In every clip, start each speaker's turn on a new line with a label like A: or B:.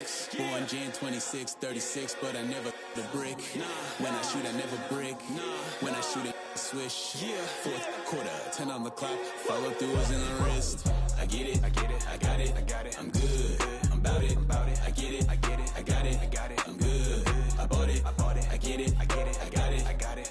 A: Born Jan 26, 36, but I never the brick. When I shoot, I never brick. When I shoot, I swish. Fourth quarter, 10 on the clock. Follow through is in the wrist. I get it, I got it. I'm good, I'm about it. I get it, I got it. I'm good, I bought it. I get it, I got it.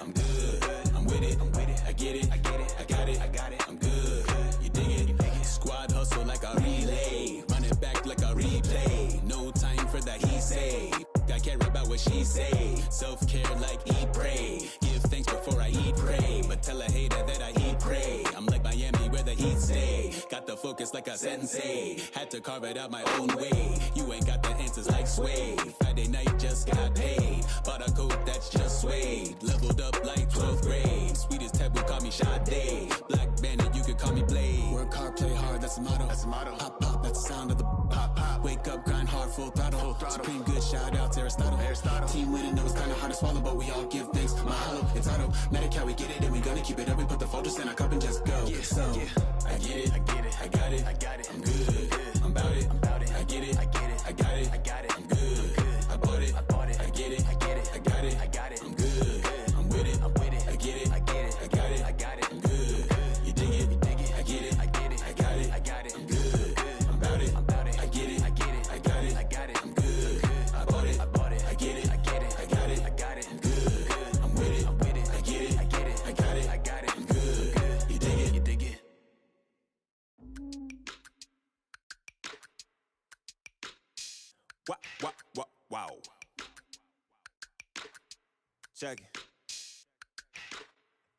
A: I'm good, I'm with it. I get it, I got it. I'm good, you dig it. Squad hustle like a relay. Run it back like a replay. No time for that he say. I care about what she say. Self-care like eat, pray. Give thanks before I eat, pray. But tell a hater that I eat, pray. I'm like Miami where the heat stay. Got the focus like a sensei. Had to carve it out my own way. You ain't got the answers like Sway. Friday night just got paid. Bought a coat that's just suede. Leveled up like 12th grade. Sweetest taboo, call me Sade. Black Bandit, you could call me Blade. Work hard, play hard, that's the motto. Pop, pop, that's the sound of the pop. Wake up, grind hard, full throttle. Supreme good, shout out to Aristotle. Team winning, know it's kinda hard to swallow, but we all give thanks. Mahalo, it's auto. Medic, we get it, and we gonna keep it up. We put the Folgers in our cup and just go. I get it, I got it. I'm good, I'm about it. I get it, I got it. I'm good, I bought it. I get it, I got it. I'm good, I'm with it. I get it, I got it. I'm good, you dig it. I get it, I got it. I'm good, I'm about it. I get it, I got it. I'm good, I bought it. I get it, I got it. I'm good, I'm with it. I get it, I got it. I'm good, you dig it. Wow. Check it.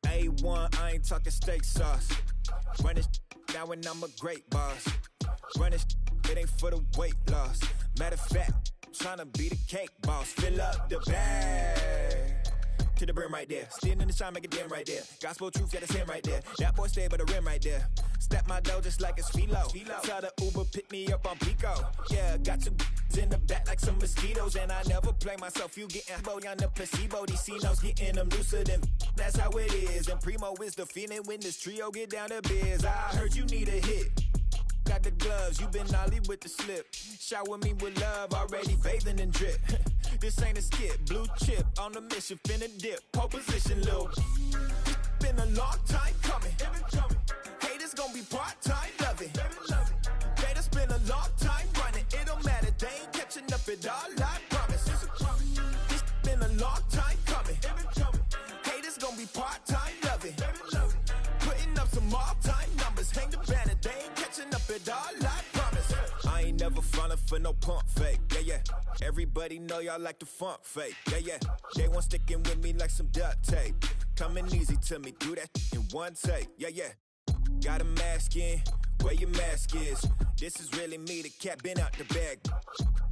A: A1, I ain't talking steak sauce. Run this now and I'm a great boss. Run this, it ain't for the weight loss. Matter of fact, tryna be the cake boss. Fill up the bag to the brim right there. Standing in the shine, make it dim right there. Gospel truth, yeah, that's him right there. That boy stay by the rim right there. Step my dough just like it's philo. Tell the Uber, pick me up on Pico. Yeah, got two in the back like some mosquitoes. And I never play myself, you getting boy on the placebo. These C-notes getting them looser than that's how it is. And Primo is the feeling when this trio get down to biz. I heard you need a hit. Got the gloves, you been nolly with the slip. Shower me with love, already bathing in drip. This ain't a skip, blue chip on the mission, finna dip. Pole position, little. It's been a long time coming. Haters gonna be part-time loving. Haters been a long time running. It don't matter, they ain't catching up at all, I promise. It's been a long time coming. Haters gonna be part-time loving. Putting up some all-time numbers. Hang the banner, they ain't catching up at all, I promise. I ain't never falling for no pump fake, yeah. Everybody know y'all like the funk fake, yeah. They want sticking with me like some duct tape. Coming easy to me, do that in one take, yeah. Got a mask in, where your mask is. This is really me, the cat been out the bag.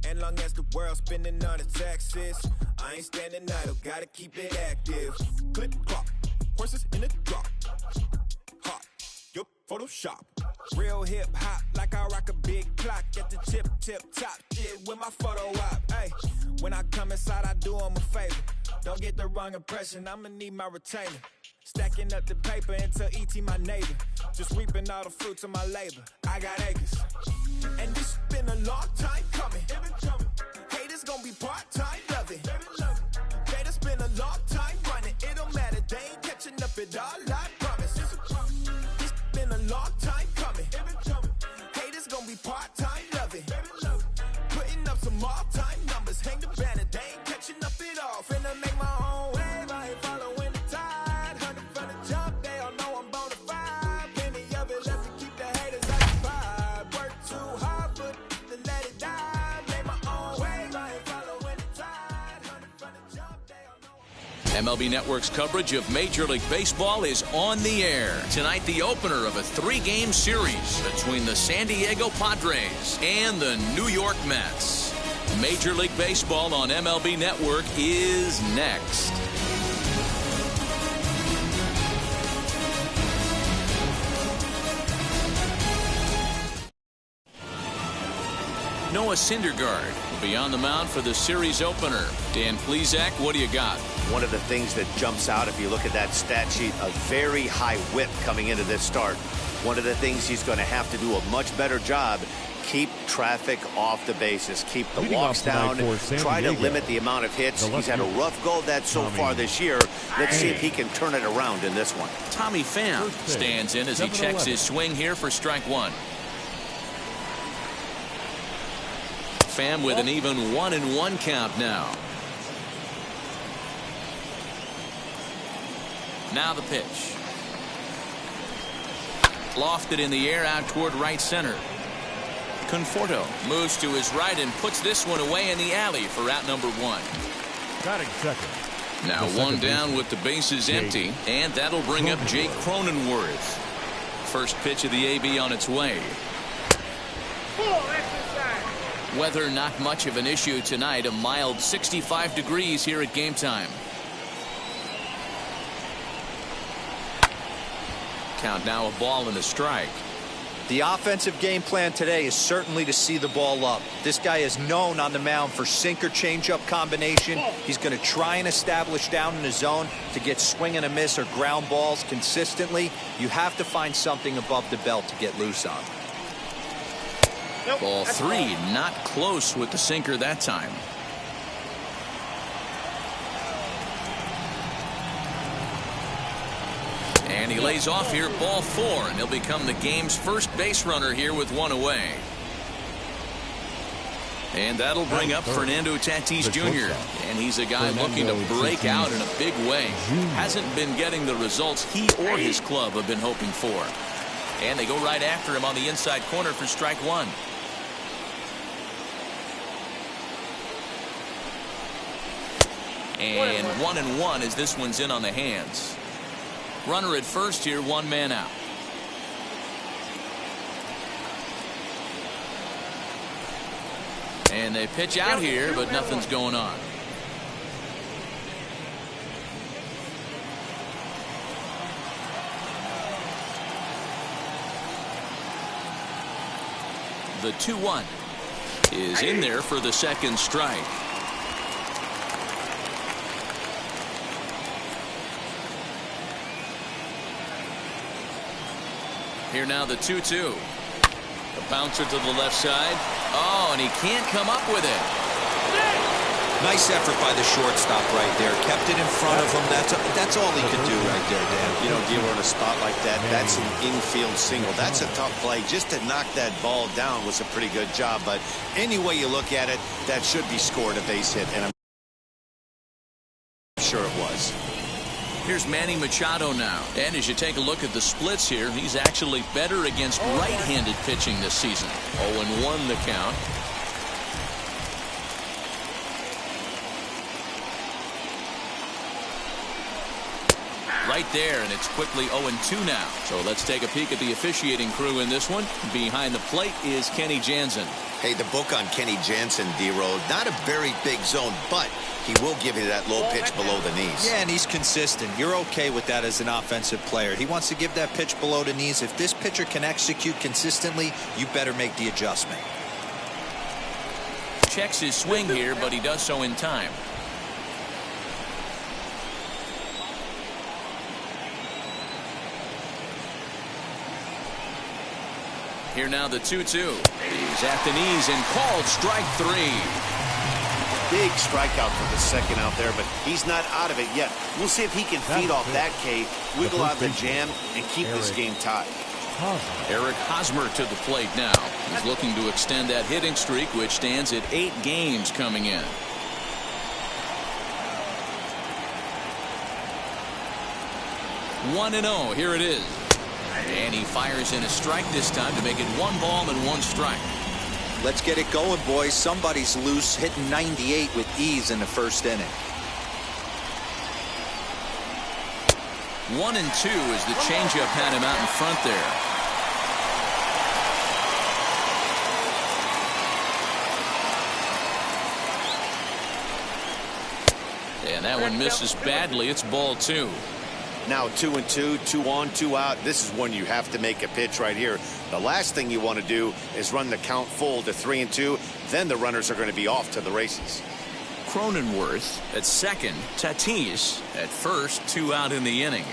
A: And long as the world's spending on the taxes, I ain't standing idle, gotta keep it active. Click clock, horses in the drop. Hot, yup, Photoshop. Real hip hop, like I rock a big clock at the tip top. Shit with my photo op. Hey, when I come inside, I do 'em a favor. Don't get the wrong impression, I'ma need my retainer. Stacking up the paper until ET my neighbor. Just reaping all the fruits of my labor. I got acres. And this been a long time coming. Haters gonna be part-time loving. Haters been a long time running. It don't matter, they ain't catching up at all, I promise. It's been a long time coming. Haters gonna be part-time loving. Putting up some all-time numbers. Hang the banner, they ain't catching up at all. Finna make my own wave, I ain't following the tide. 100 from the jump, they all know I'm bona fide. Plenty of it left to keep the haters occupied. Work too hard, but to let it die. Make my own wave, I ain't following the tide. 100 from the jump, they all know.
B: MLB Network's coverage of Major League Baseball is on the air. Tonight, the opener of a 3-game series between the San Diego Padres and the New York Mets. Major League Baseball on MLB Network is next. Noah Syndergaard will be on the mound for the series opener. Dan Plesac, what do you got?
C: One of the things that jumps out if you look at that stat sheet, a very high whip coming into this start. One of the things he's going to have to do a much better job Keep traffic off the bases. Keep the
D: Leading
C: walks down. Try to limit the amount of hits. He's had a rough go of that so far this year. Let's see if he can turn it around in this one.
B: Tommy Pham stands in as he checks his swing here for strike one. Pham with an even 1-1 count now. Now the pitch. Lofted in the air out toward right center. Conforto moves to his right and puts this one away in the alley for out number one.
D: Batting second.
B: Now one down with the bases empty, and that'll bring up Jake Cronenworth. First pitch of the AB on its way. Weather not much of an issue tonight. A mild 65 degrees here at game time. Count now a ball and a strike.
E: The offensive game plan today is certainly to see the ball up. This guy is known on the mound for sinker changeup combination. He's going to try and establish down in the zone to get swing and a miss or ground balls consistently. You have to find something above the belt to get loose on.
B: Ball three, not close with the sinker that time. And he lays off here, ball four, and he'll become the game's first base runner here with one away. And that'll bring up Fernando Tatis Jr. And he's a guy looking to break out in a big way. Hasn't been getting the results he or his club have been hoping for. And they go right after him on the inside corner for strike one. And 1-1 as this one's in on the hands. Runner at first here, one man out. And they pitch out here, but nothing's going on. The 2-1 is in there for the second strike. Here now the 2-2. A bouncer to the left side. Oh, and he can't come up with it.
E: Nice effort by the shortstop right there. Kept it in front of him. That's all he could do right there, Dan.
C: You know, Dealer, in a spot like that, that's an infield single. That's a tough play. Just to knock that ball down was a pretty good job. But any way you look at it, that should be scored a base hit. And I'm sure it was.
B: Here's Manny Machado now. And as you take a look at the splits here, he's actually better against right-handed pitching this season. 0-1 the count. Right there, and it's quickly 0-2 now. So let's take a peek at the officiating crew in this one. Behind the plate is Kenny Jansen.
C: Hey, the book on Kenny Jansen, D-Road, not a very big zone, but he will give you that low pitch below the knees.
E: Yeah, and he's consistent. You're okay with that as an offensive player. He wants to give that pitch below the knees. If this pitcher can execute consistently, you better make the adjustment.
B: Checks his swing here, but he does so in time. Here now the 2-2. He's at the knees and called strike three.
C: Big strikeout for the second out there, but he's not out of it yet. We'll see if he can feed off that K, wiggle out the jam, and keep this game tied.
B: Eric Hosmer to the plate now. He's looking to extend that hitting streak, which stands at 8 games coming in. One and 0. Here it is. And he fires in a strike this time to make it 1 ball and 1 strike.
E: Let's get it going, boys. Somebody's loose, hitting 98 with ease in the first inning.
B: 1-2 as the changeup had him out in front there. And that one misses badly. It's ball 2.
C: Now 2-2, 2 on, 2 out. This is when you have to make a pitch right here. The last thing you want to do is run the count full to 3-2. Then the runners are going to be off to the races.
B: Cronenworth at second. Tatis at first. 2 out in the inning.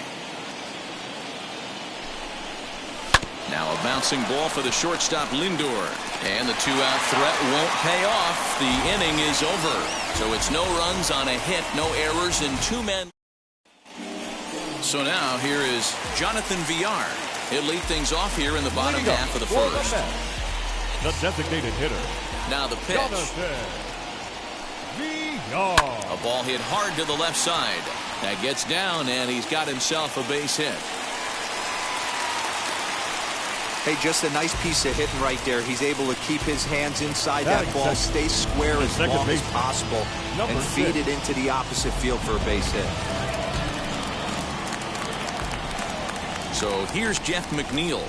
B: Now a bouncing ball for the shortstop Lindor. And the two-out threat won't pay off. The inning is over. So it's no runs on a hit, no errors, and 2 men. So now here is Jonathan Villar. He'll lead things off here in the bottom half of the first.
D: The designated hitter.
B: Now the pitch. A ball hit hard to the left side. That gets down, and he's got himself a base hit.
E: Hey, just a nice piece of hitting right there. He's able to keep his hands inside that ball, stay square as long as possible, and feed it into the opposite field for a base hit.
B: So here's Jeff McNeil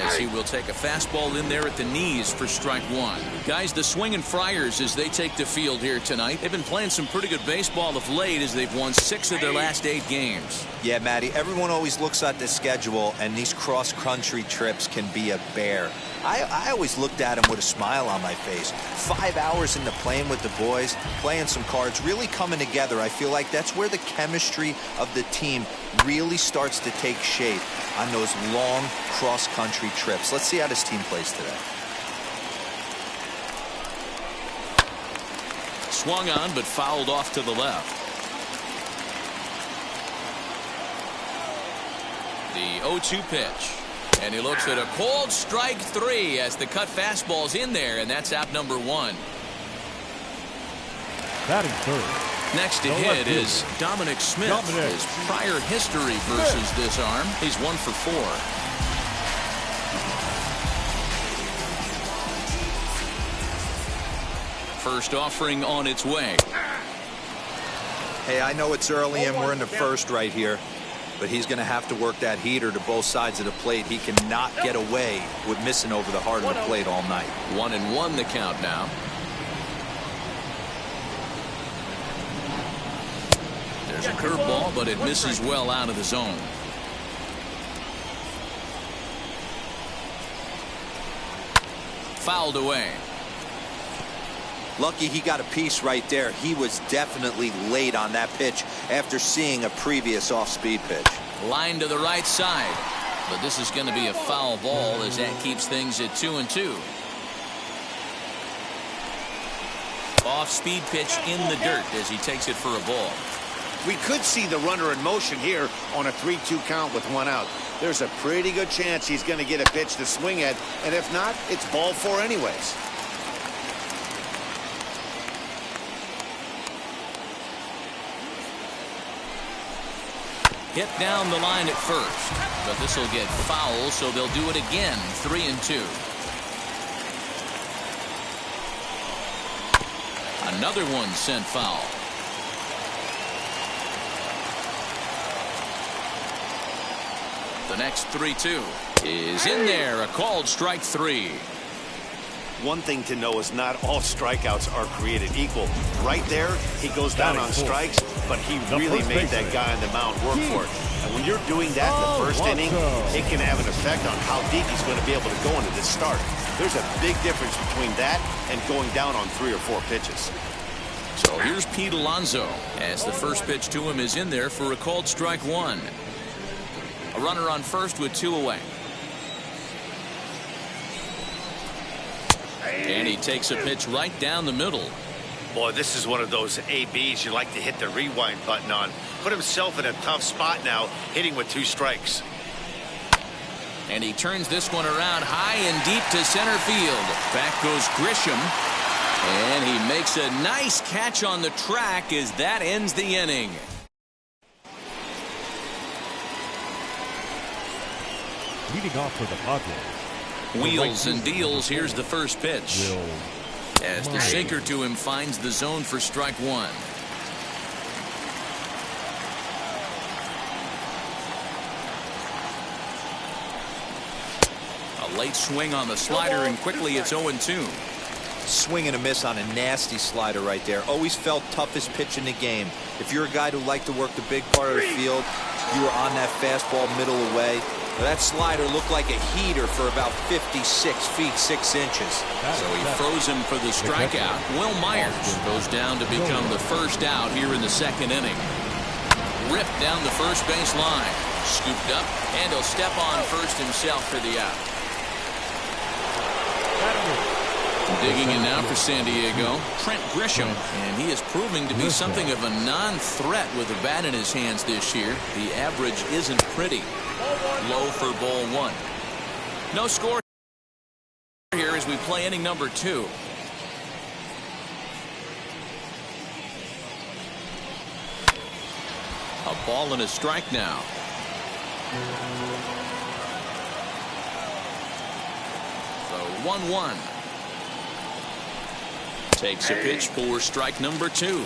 B: as he will take a fastball in there at the knees for strike one. Guys, the Swinging Friars, as they take the field here tonight, they've been playing some pretty good baseball of late as they've won 6 of their last 8 games.
E: Yeah, Matty, everyone always looks at the schedule, and these cross-country trips can be a bear. I always looked at them with a smile on my face. 5 hours into playing with the boys, playing some cards, really coming together. I feel like that's where the chemistry of the team really starts to take shape on those long cross-country trips. Let's see how this team plays today.
B: Swung on, but fouled off to the left. The 0-2 pitch. And he looks at a cold strike 3 as the cut fastball's in there, and that's out number 1.
D: Batting third.
B: Next to hit is Dominic Smith. His prior history versus this arm, he's 1 for 4. First offering on its way.
E: Hey, I know it's early and we're in the first right here, but he's going to have to work that heater to both sides of the plate. He cannot get away with missing over the heart of the plate all night.
B: 1-1 the count now. There's a curveball, but it misses well out of the zone. Fouled away.
E: Lucky he got a piece right there. He was definitely late on that pitch after seeing a previous off-speed pitch.
B: Line to the right side. But this is going to be a foul ball as that keeps things at 2-2. Off-speed pitch in the dirt as he takes it for a ball.
C: We could see the runner in motion here on a 3-2 count with 1 out. There's a pretty good chance he's going to get a pitch to swing at, and if not, it's ball 4 anyways.
B: Hit down the line at first, but this will get foul, so they'll do it again. 3-2. Another one sent foul. The next 3-2 is in there. A called strike 3.
C: One thing to know is not all strikeouts are created equal. Right there, he goes down on strikes, but he really made that guy on the mound work for it. And when you're doing that in the first inning, it can have an effect on how deep he's going to be able to go into this start. There's a big difference between that and going down on 3 or 4 pitches.
B: So here's Pete Alonso as the first pitch to him is in there for a called strike 1. A runner on first with 2 away. And he takes a pitch right down the middle.
C: Boy, this is one of those ABs you like to hit the rewind button on. Put himself in a tough spot now, hitting with 2 strikes.
B: And he turns this one around high and deep to center field. Back goes Grisham. And he makes a nice catch on the track as that ends the inning.
D: Leading off for the Padres.
B: Wheels and deals. Here's the first pitch. As the sinker to him finds the zone for strike 1. A late swing on the slider, and quickly it's 0-2.
E: Swing and a miss on a nasty slider right there. Always felt toughest pitch in the game. If you're a guy who liked to work the big part of the field, you were on that fastball middle away. That slider looked like a heater for about 56 feet 6 inches.
B: So he froze him for the strikeout. Will Myers goes down to become the first out here in the second inning. Ripped down the first base line. Scooped up, and he'll step on first himself for the out. Digging in now for San Diego, Trent Grisham, and he is proving to be something of a non-threat with the bat in his hands this year. The average isn't pretty. Low for ball one. No score here as we play inning number 2. A ball and a strike now. So 1-1. Takes a pitch for strike number 2.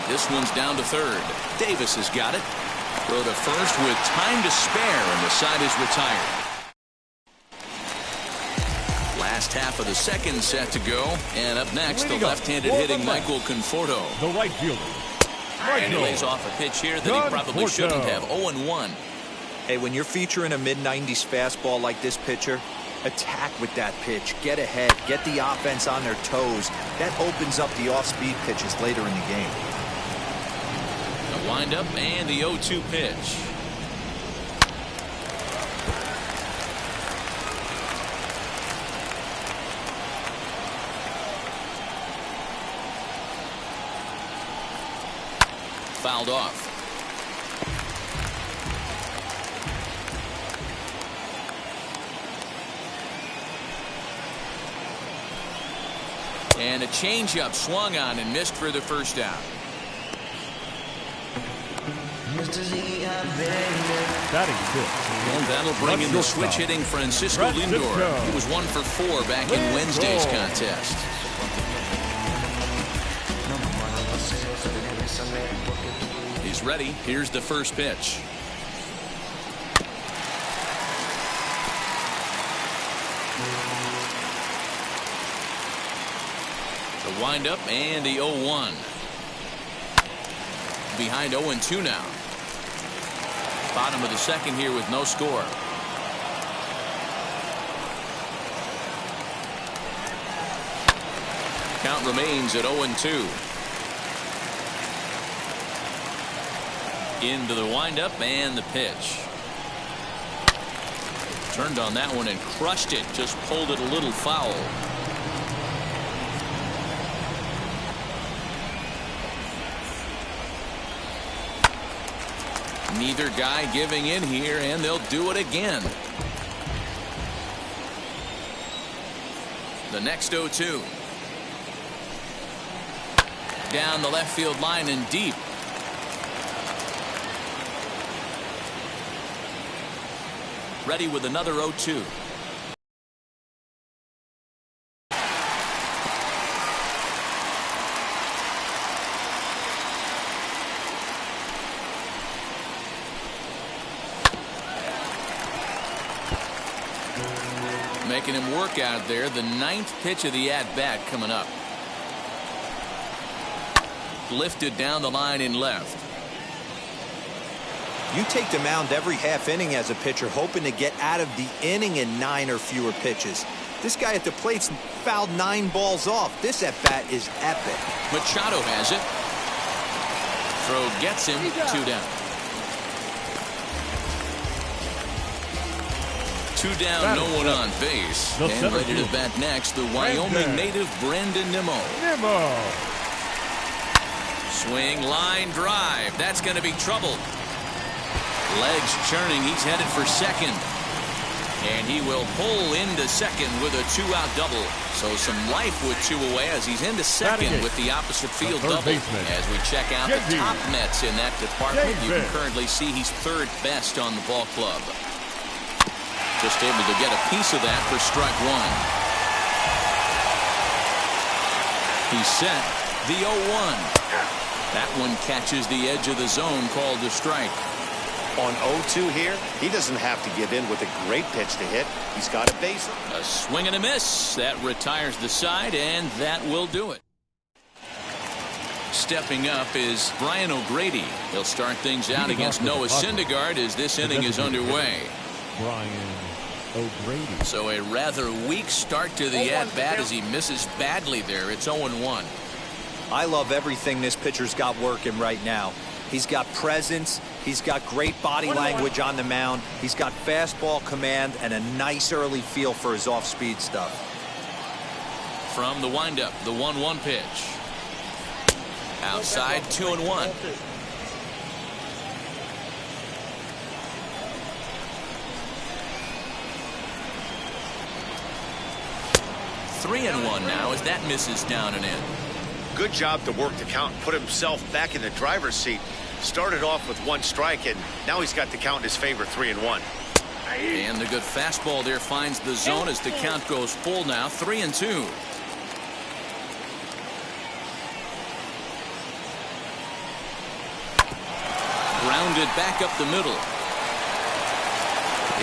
B: This one's down to third. Davis has got it. Throw to first with time to spare, and the side is retired. Last half of the second set to go, and up next the left-handed hitting Michael Conforto.
D: The right fielder.
B: And he lays off a pitch here that he probably shouldn't have. 0-1.
E: Hey, when you're featuring a mid-90s fastball like this pitcher, attack with that pitch. Get ahead. Get the offense on their toes. That opens up the off-speed pitches later in the game.
B: The windup and the 0-2 pitch. Fouled off. And a changeup swung on and missed for the first down. Well, that'll bring in the switch hitting Francisco Lindor. He was 1 for 4 back in Wednesday's contest. He's ready. Here's the first pitch. The windup and the 0-1. Behind 0-2 now. Bottom of the second here with no score. Count remains at 0-2. Into the windup and the pitch. Turned on that one and crushed it. Just pulled it a little foul. Neither guy giving in here, and they'll do it again. The next 0-2. Down the left field line and deep. Ready with another 0-2. Making him work out there. The 9th pitch of the at-bat coming up. Lifted down the line in left.
E: You take the mound every half inning as a pitcher, hoping to get out of the inning in 9 or fewer pitches. This guy at the plate's fouled 9 balls off. This at-bat is epic.
B: Machado has it. Throw gets him. 2 down. 2 down, no one on base. And ready to bat next, the Wyoming native Brandon Nimmo. Swing, line drive. That's going to be trouble. Legs churning. He's headed for second. And he will pull into second with a 2-out double. So some life with 2 away as he's into second with the opposite field double. As we check out the top Mets in that department, you can currently see he's 3rd best on the ball club. Just able to get a piece of that for strike 1. He's set. The 0-1. That one catches the edge of the zone, called a strike.
C: On 0-2 here, he doesn't have to give in with a great pitch to hit. He's got a base.
B: A swing and a miss. That retires the side, and that will do it. Stepping up is Brian O'Grady. He'll start things out against Noah Syndergaard as this inning is underway.
D: Brian O'Grady.
B: So a rather weak start to the at-bat as he misses badly there. It's 0-1.
E: I love everything this pitcher's got working right now. He's got presence. He's got great body language on the mound. He's got fastball command and a nice early feel for his off-speed stuff.
B: From the windup, the 1-1 pitch. Outside, 2-1. Three and one now as that misses down and in.
C: Good job to work the count and put himself back in the driver's seat. Started off with 1 strike, and now he's got the count in his favor, 3-1.
B: And the good fastball there finds the zone as the count goes full now, 3-2. Grounded back up the middle.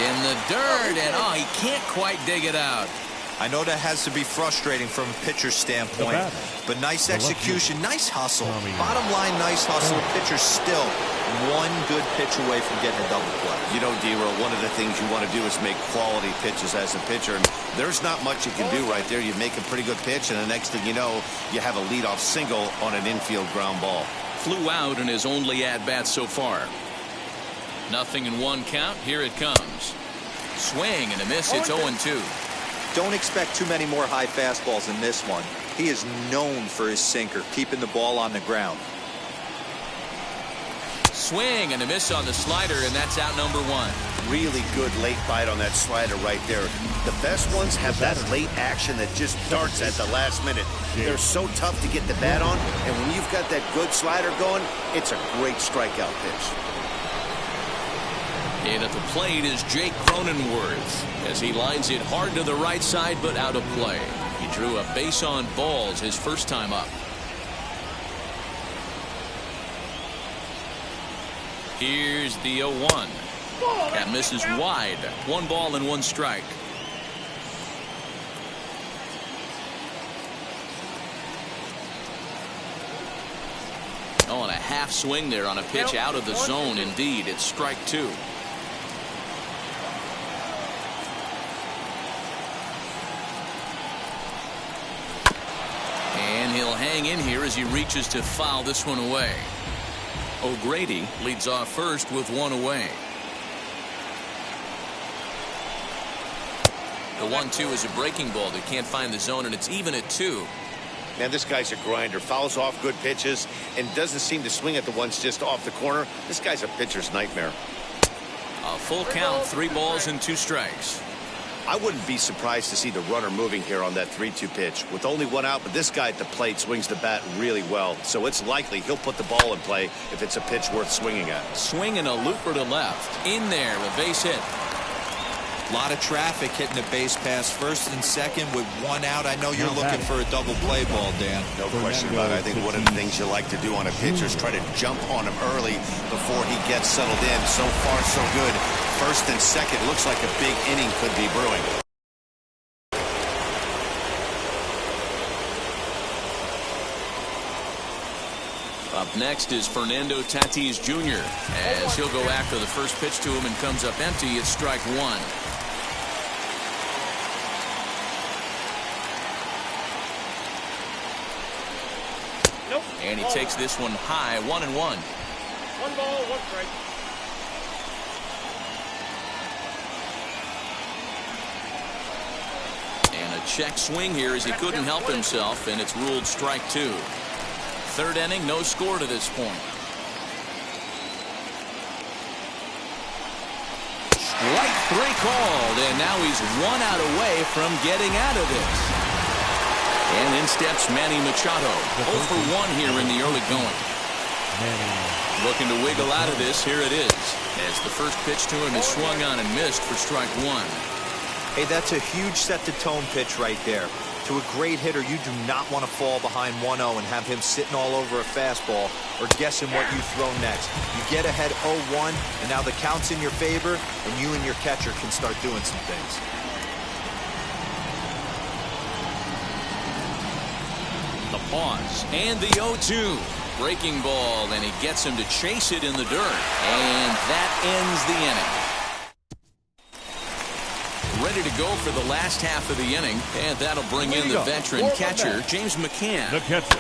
B: In the dirt, and he can't quite dig it out.
E: I know that has to be frustrating from a pitcher's standpoint, but nice execution, nice hustle. Bottom line, nice hustle. Pitcher's still 1 good pitch away from getting a double play.
C: You know, D-Roll, one of the things you want to do is make quality pitches as a pitcher, and there's not much you can do right there. You make a pretty good pitch, and the next thing you know, you have a leadoff single on an infield ground ball.
B: Flew out in his only at-bat so far. 0-1 count. Here it comes. Swing and a miss. It's 0-2.
E: Don't expect too many more high fastballs in this one. He is known for his sinker, keeping the ball on the ground.
B: Swing and a miss on the slider, and that's out number 1.
C: Really good late bite on that slider right there. The best ones have that late action that just darts at the last minute. They're so tough to get the bat on, and when you've got that good slider going, it's a great strikeout pitch.
B: And at the plate is Jake Cronenworth as he lines it hard to the right side, but out of play. He drew a base on balls his first time up. Here's the 0-1. That misses wide. 1 ball and 1 strike. Oh, and a half swing there on a pitch out of the zone. Indeed, it's strike 2. And he'll hang in here as he reaches to foul this one away. O'Grady leads off first with 1 away. The 1-2 is a breaking ball that can't find the zone, and it's even at 2.
C: Man, this guy's a grinder. Fouls off good pitches and doesn't seem to swing at the ones just off the corner. This guy's a pitcher's nightmare.
B: A full count, 3 balls and 2 strikes.
C: I wouldn't be surprised to see the runner moving here on that 3-2 pitch. With only 1 out, but this guy at the plate swings the bat really well, so it's likely he'll put the ball in play if it's a pitch worth swinging at.
B: Swing and a looper to left. In there, a base hit.
E: A lot of traffic hitting the base pass first and second with 1 out. I know you're looking for a double play ball, Dan.
C: No question about it. I think one of the things you like to do on a pitcher is try to jump on him early before he gets settled in. So far, so good. First and second, looks like a big inning could be brewing.
B: Up next is Fernando Tatis Jr. as he'll go after the first pitch to him and comes up empty. It's strike 1. And he takes this one high, 1-1.
F: 1 ball, 1 strike.
B: And a check swing here as he couldn't help himself, and it's ruled strike 2. 3rd inning, no score to this point. Strike 3 called, and now he's 1 out away from getting out of this. And in steps Manny Machado. 0 for 1 here in the early going. Looking to wiggle out of this. Here it is. As the first pitch to him is swung on and missed for strike 1.
E: Hey, that's a huge set-the-tone pitch right there. To a great hitter, you do not want to fall behind 1-0 and have him sitting all over a fastball or guessing what you throw next. You get ahead 0-1, and now the count's in your favor, and you and your catcher can start doing some things.
B: The pause and the 0-2. Breaking ball, and he gets him to chase it in the dirt. And that ends the inning. Ready to go for the last half of the inning, and that'll bring in the veteran catcher, James McCann.
D: The catcher.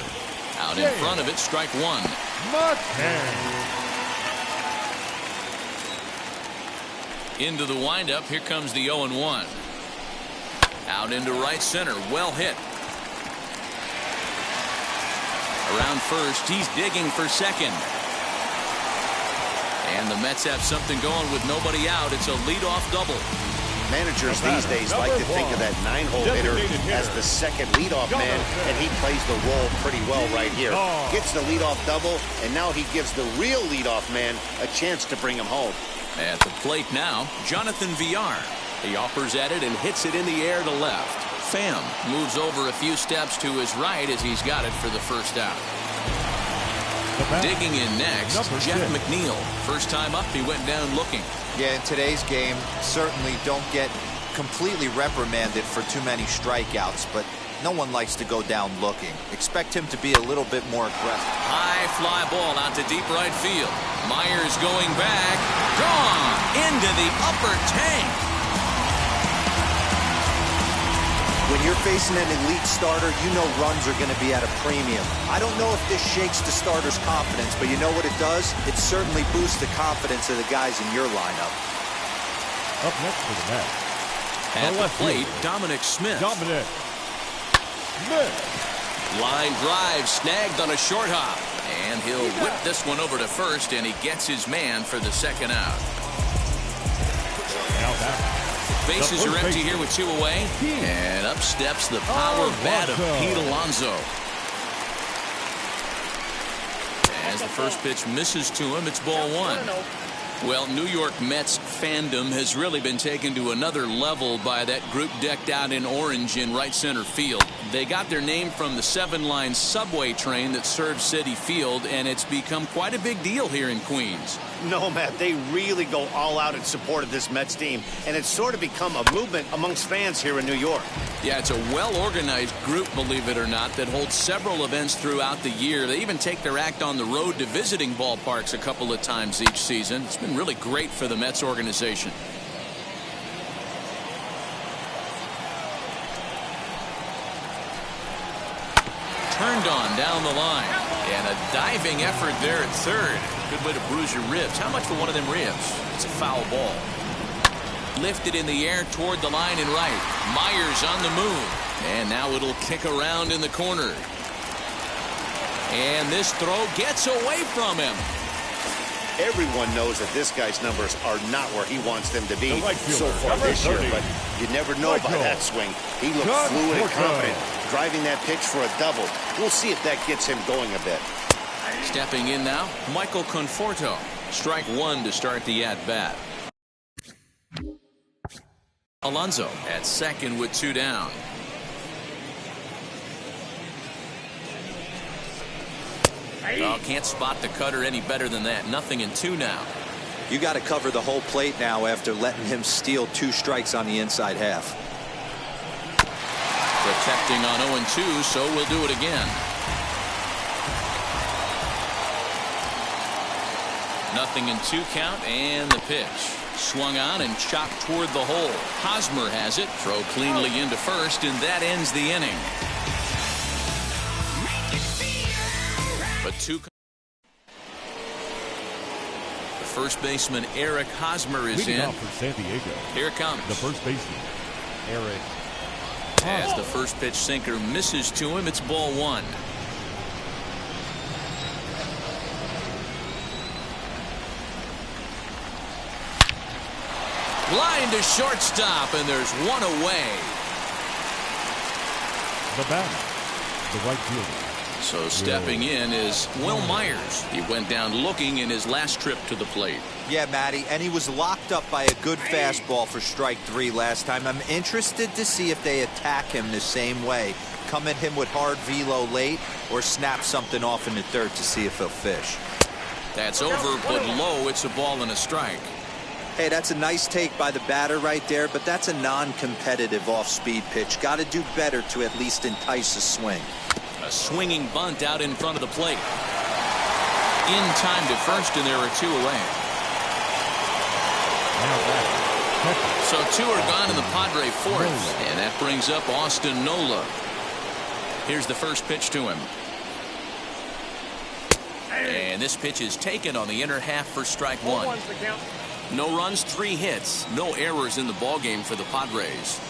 B: Out in front of it, strike 1.
D: McCann.
B: Into the windup. Here comes the 0-1. Out into right center. Well hit. Around first. He's digging for second. And the Mets have something going with nobody out. It's a leadoff double.
C: Managers these days like to think of that 9-hole hitter as the second leadoff man, and he plays the role pretty well right here. Gets the leadoff double, and now he gives the real leadoff man a chance to bring him home.
B: At the plate now, Jonathan Villar. He offers at it and hits it in the air to left. Pham moves over a few steps to his right as he's got it for the first out. Digging in next, Jeff McNeil. First time up, he went down looking.
E: Yeah, in today's game, certainly don't get completely reprimanded for too many strikeouts, but no one likes to go down looking. Expect him to be a little bit more aggressive.
B: High fly ball out to deep right field. Myers going back. Gone into the upper tank.
E: When you're facing an elite starter, you know runs are going to be at a premium. I don't know if this shakes the starter's confidence, but you know what it does? It certainly boosts the confidence of the guys in your lineup.
D: Up next for the Mets.
B: At the plate, Dominic Smith.
D: Dominic Smith.
B: Line drive snagged on a short hop. And he'll whip this one over to first, and he gets his man for the second out.
D: Now back.
B: Bases are empty here with 2 away. And up steps the power bat of Pete Alonso. As the first pitch misses to him, it's ball 1. Well, New York Mets fandom has really been taken to another level by that group decked out in orange in right center field. They got their name from the 7-line subway train that serves Citi Field, and it's become quite a big deal here in Queens.
C: No, Matt, they really go all out in support of this Mets team, and it's sort of become a movement amongst fans here in New York.
B: Yeah, it's a well-organized group, believe it or not, that holds several events throughout the year. They even take their act on the road to visiting ballparks a couple of times each season. It's been really great for the Mets organization. Turned on down the line. And a diving effort there at third. Good way to bruise your ribs. How much for one of them ribs? It's a foul ball. Lifted in the air toward the line and right. Myers on the move. And now it'll kick around in the corner. And this throw gets away from him.
C: Everyone knows that this guy's numbers are not where he wants them to be so far this year, but you never know by that swing. He looked fluid and confident, driving that pitch for a double. We'll see if that gets him going a bit.
B: Stepping in now, Michael Conforto. Strike 1 to start the at-bat. Alonso at second with 2 down. Oh, can't spot the cutter any better than that. Nothing in 2 now.
E: You got to cover the whole plate now after letting him steal 2 strikes on the inside half.
B: Protecting on 0-2, so we'll do it again. Nothing in 2 count, and the pitch. Swung on and chopped toward the hole. Hosmer has it. Throw cleanly into first, and that ends the inning. But 2. The first baseman, Eric Hosmer, is
D: Leading
B: in.
D: off for San Diego.
B: Here it comes.
D: The first baseman, Eric.
B: As the first pitch sinker misses to him, it's ball 1. Line to shortstop, and there's 1 away.
D: The batter, the right fielder.
B: So stepping in is Will Myers. He went down looking in his last trip to the plate.
E: Yeah, Matty, and he was locked up by a good fastball for strike 3 last time. I'm interested to see if they attack him the same way. Come at him with hard velo late or snap something off in the third to see if he'll fish.
B: That's over, but low. It's a ball and a strike.
E: Hey, that's a nice take by the batter right there, but that's a non-competitive off-speed pitch. Got to do better to at least entice a swing.
B: A swinging bunt out in front of the plate. In time to first, and there are 2 away. So 2 are gone in the Padre fourth, and that brings up Austin Nola. Here's the first pitch to him. And this pitch is taken on the inner half for strike 1. No runs, 3 hits, no errors in the ballgame for the Padres.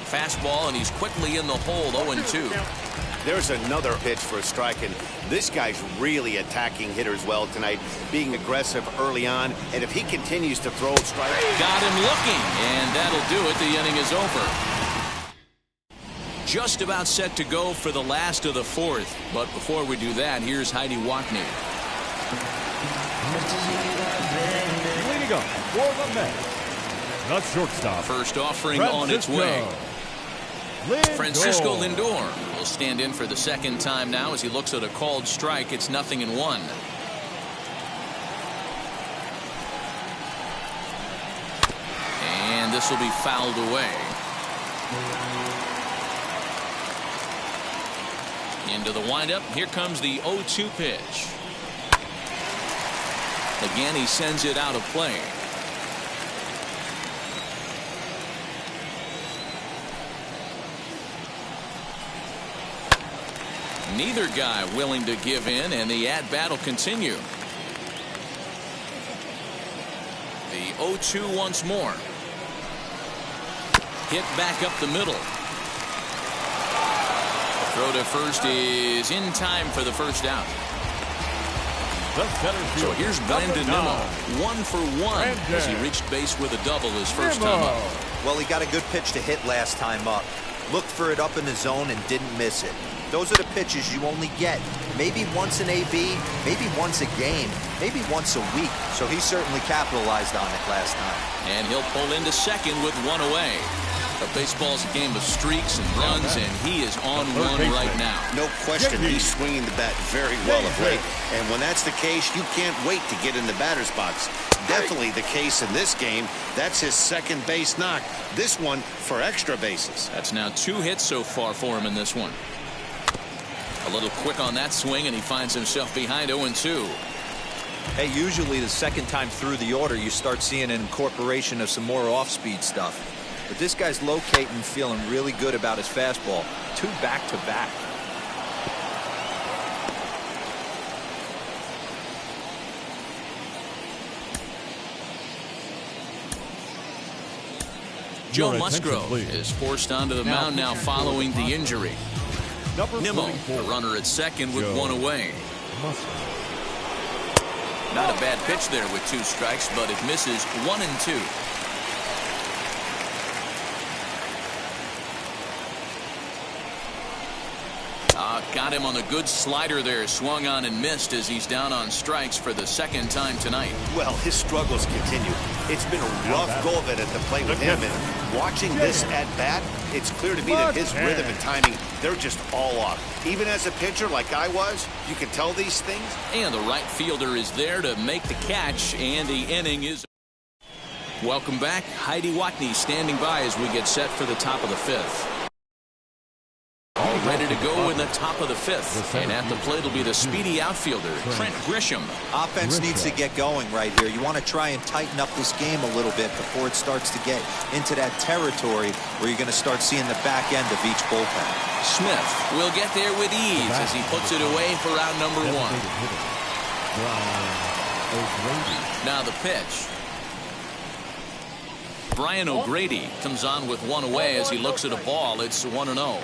B: Fastball, and he's quickly in the hole, 0-2.
C: There's another pitch for a strike, and this guy's really attacking hitters well tonight, being aggressive early on, and if he continues to throw strikes.
B: Got him looking, and that'll do it. The inning is over. Just about set to go for the last of the 4th, but before we do that, here's Heidi Watney.
D: Leading up for the Mets, the shortstop.
B: First offering on its way. Francisco Lindor will stand in for the second time now as he looks at a called strike. It's 0-1. And this will be fouled away. Into the windup. Here comes the 0-2 pitch. Again, he sends it out of play. Neither guy willing to give in, and the at-bat will continue. The 0-2 once more. Hit back up the middle. Throw to first is in time for the first out. So here's Brandon Nimmo, 1 for 1 as he reached base with a double his first time up.
E: Well, he got a good pitch to hit last time up. Looked for it up in the zone and didn't miss it. Those are the pitches you only get maybe once in AB, maybe once a game, maybe once a week. So he certainly capitalized on it last time.
B: And he'll pull into second with 1 away. But baseball's a game of streaks and runs, and he is on one right now.
C: No question, he's swinging the bat very well of late. And when that's the case, you can't wait to get in the batter's box. Definitely the case in this game. That's his second base knock. This one for extra bases.
B: That's now 2 hits so far for him in this one. A little quick on that swing, and he finds himself behind 0-2.
E: Hey, usually the second time through the order, you start seeing an incorporation of some more off-speed stuff. But this guy's locating, feeling really good about his fastball. 2 back-to-back.
B: Joe Musgrove is forced onto the mound now following the injury. Nimmo, the runner at second with 1 away. Not a bad pitch there with 2 strikes, but it misses 1-2. Got him on a good slider there, swung on and missed as he's down on strikes for the second time tonight.
C: Well, his struggles continue. It's been a rough go of it at the plate with him, and watching this at bat, it's clear to me that his rhythm and timing, they're just all off. Even as a pitcher like I was, you can tell these things.
B: And the right fielder is there to make the catch, and the inning is. Welcome back. Heidi Watney standing by as we get set for the top of the 5th. Ready to go in the top of the 5th, and at the plate will be the speedy outfielder Trent Grisham.
E: Offense needs to get going right here. You want to try and tighten up this game a little bit before it starts to get into that territory where you're going to start seeing the back end of each bullpen.
B: Smith will get there with ease as he puts it away for round number 1. Now the pitch. Brian O'Grady comes on with 1 away as he looks at a ball. It's 1-0.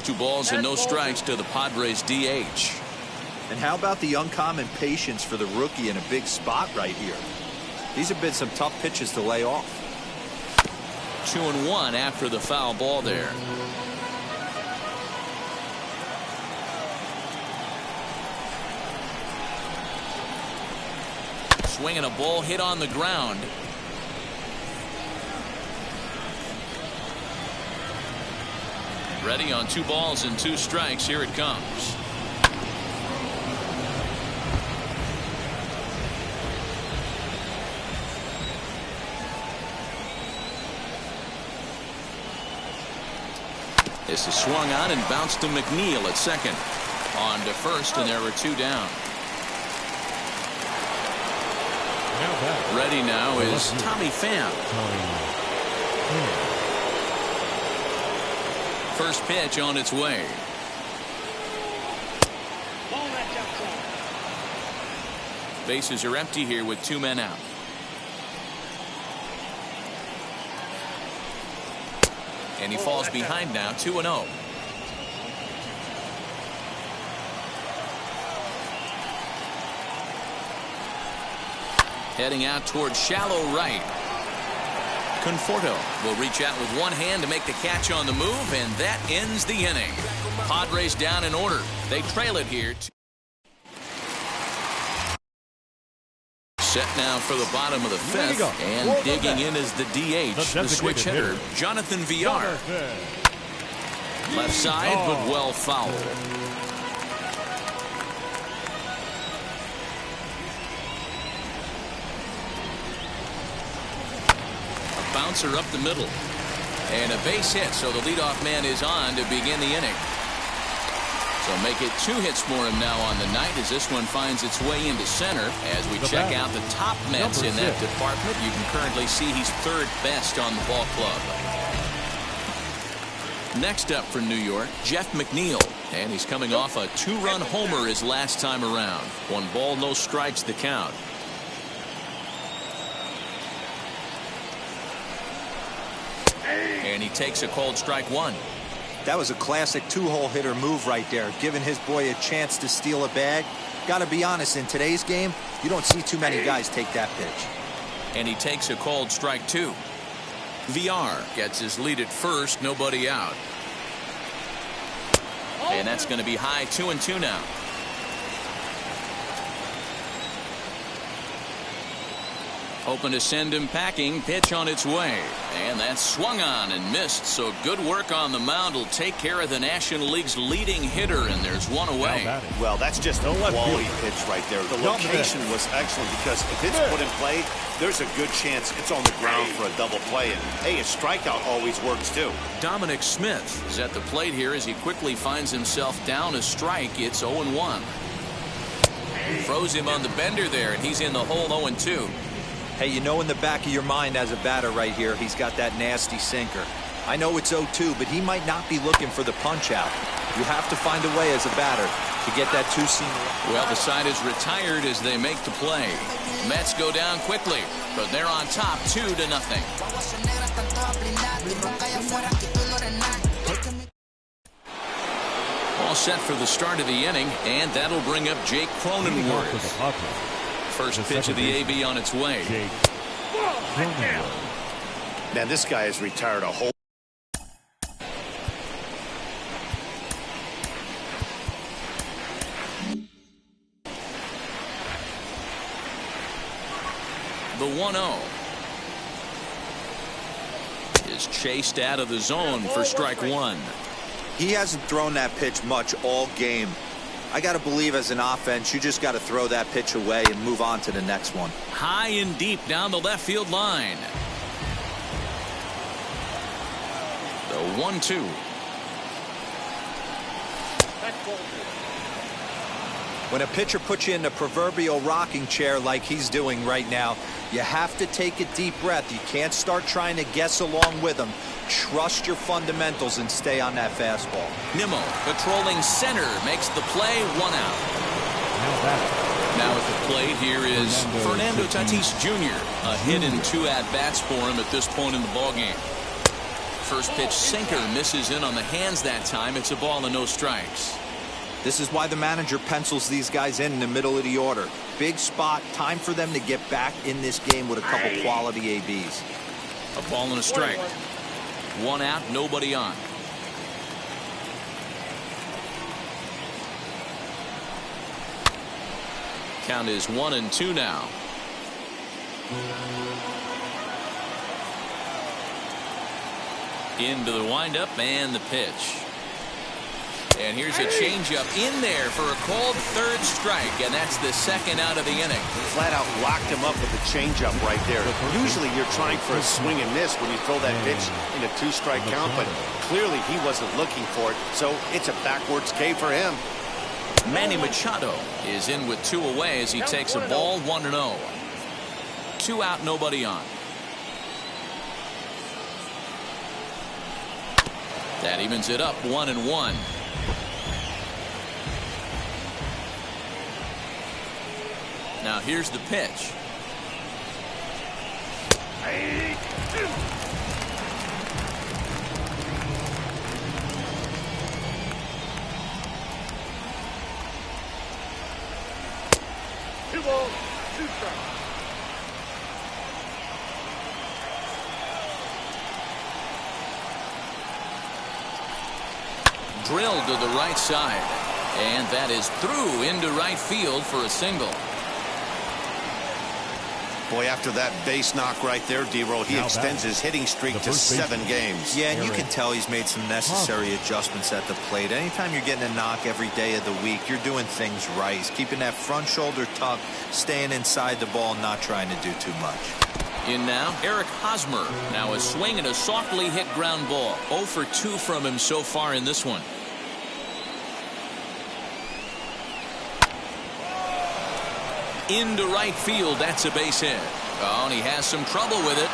B: 2 balls and no strikes to the Padres DH.
E: And how about the uncommon patience for the rookie in a big spot right here? These have been some tough pitches to lay off.
B: 2-1 after the foul ball there. Swinging a ball hit on the ground. Ready on 2 balls and 2 strikes. Here it comes. This is swung on and bounced to McNeil at second. On to first, and there were 2 down. Ready now is Tommy Pham. First pitch on its way. Bases are empty here with 2 men out. And he falls behind now, 2-0. Heading out towards shallow right. Conforto will reach out with one hand to make the catch on the move, and that ends the inning. Padres down in order. They trail it here. Set now for the bottom of the 5th, and digging in is the DH, the switch hitter, Jonathan Villar. Left side, but well fouled. A bouncer up the middle, and a base hit, so the leadoff man is on to begin the inning. So make it 2 hits for him now on the night as this one finds its way into center. As we check out the top Mets in that department, you can currently see he's 3rd best on the ball club. Next up for New York, Jeff McNeil, and he's coming off a 2-run homer his last time around. 1 ball, no strikes the count. And he takes a called strike 1.
E: That was a classic 2-hole hitter move right there, giving his boy a chance to steal a bag. Got to be honest, in today's game, you don't see too many guys take that pitch.
B: And he takes a called strike 2. Villar gets his lead at first, nobody out. And that's going to be high, 2-2 now. Hoping to send him packing. Pitch on its way. And that's swung on and missed. So good work on the mound will take care of the National League's leading hitter, and there's 1 away.
C: Well, that's just a quality pitch right there. The location was excellent because if it's put in play, there's a good chance it's on the ground for a double play. And hey, a strikeout always works too.
B: Dominic Smith is at the plate here as he quickly finds himself down a strike. It's 0-1. Froze him on the bender there, and he's in the hole 0-2.
E: Hey, you know in the back of your mind as a batter right here, he's got that nasty sinker. I know it's 0-2, but he might not be looking for the punch out. You have to find a way as a batter to get that 2-seam.
B: Well, the side is retired as they make the play. Mets go down quickly, but they're on top 2-0. All set for the start of the inning, and that'll bring up Jake Cronenworth. First pitch of the AB on its way.
C: Man, this guy has retired a whole.
B: The 1-0 is chased out of the zone for strike 1.
E: He hasn't thrown that pitch much all game. I got to believe as an offense, you just got to throw that pitch away and move on to the next one.
B: High and deep down the left field line. The 1-2.
E: When a pitcher puts you in the proverbial rocking chair like he's doing right now, you have to take a deep breath. You can't start trying to guess along with him. Trust your fundamentals and stay on that fastball.
B: Nimmo patrolling center makes the play, 1 out. Now at the plate here is Fernando Tatis Jr. A hit and 2 at-bats for him at this point in the ballgame. First pitch sinker misses in on the hands that time. It's a ball and no strikes.
E: This is why the manager pencils these guys in the middle of the order. Big spot, time for them to get back in this game with a couple quality ABs.
B: A ball and a strike. 1 out, nobody on. Count is 1-2 now. Into the windup and the pitch. And here's a changeup in there for a called 3rd strike, and that's the 2nd out of the inning.
C: Flat out locked him up with a changeup right there. Usually you're trying for a swing and miss when you throw that pitch in a 2-strike count, but clearly he wasn't looking for it, so it's a backwards K for him.
B: Manny Machado is in with 2 away as he takes a ball, 1-0. 2 out, nobody on. That evens it up, 1-1. Now here's the pitch.
F: Two balls, two strikes.
B: Drilled to the right side. And that is through into right field for a single.
C: Boy, after that base knock right there, D-Roll, he extends his hitting streak to 7 games.
E: Yeah, and you can tell he's made some necessary adjustments at the plate. Anytime you're getting a knock every day of the week, you're doing things right. He's keeping that front shoulder tucked, staying inside the ball, not trying to do too much.
B: In now, Hosmer. Now a swing and a softly hit ground ball. 0 for 2 from him so far in this one. Into right field, that's a base hit. Oh, and he has some trouble with it.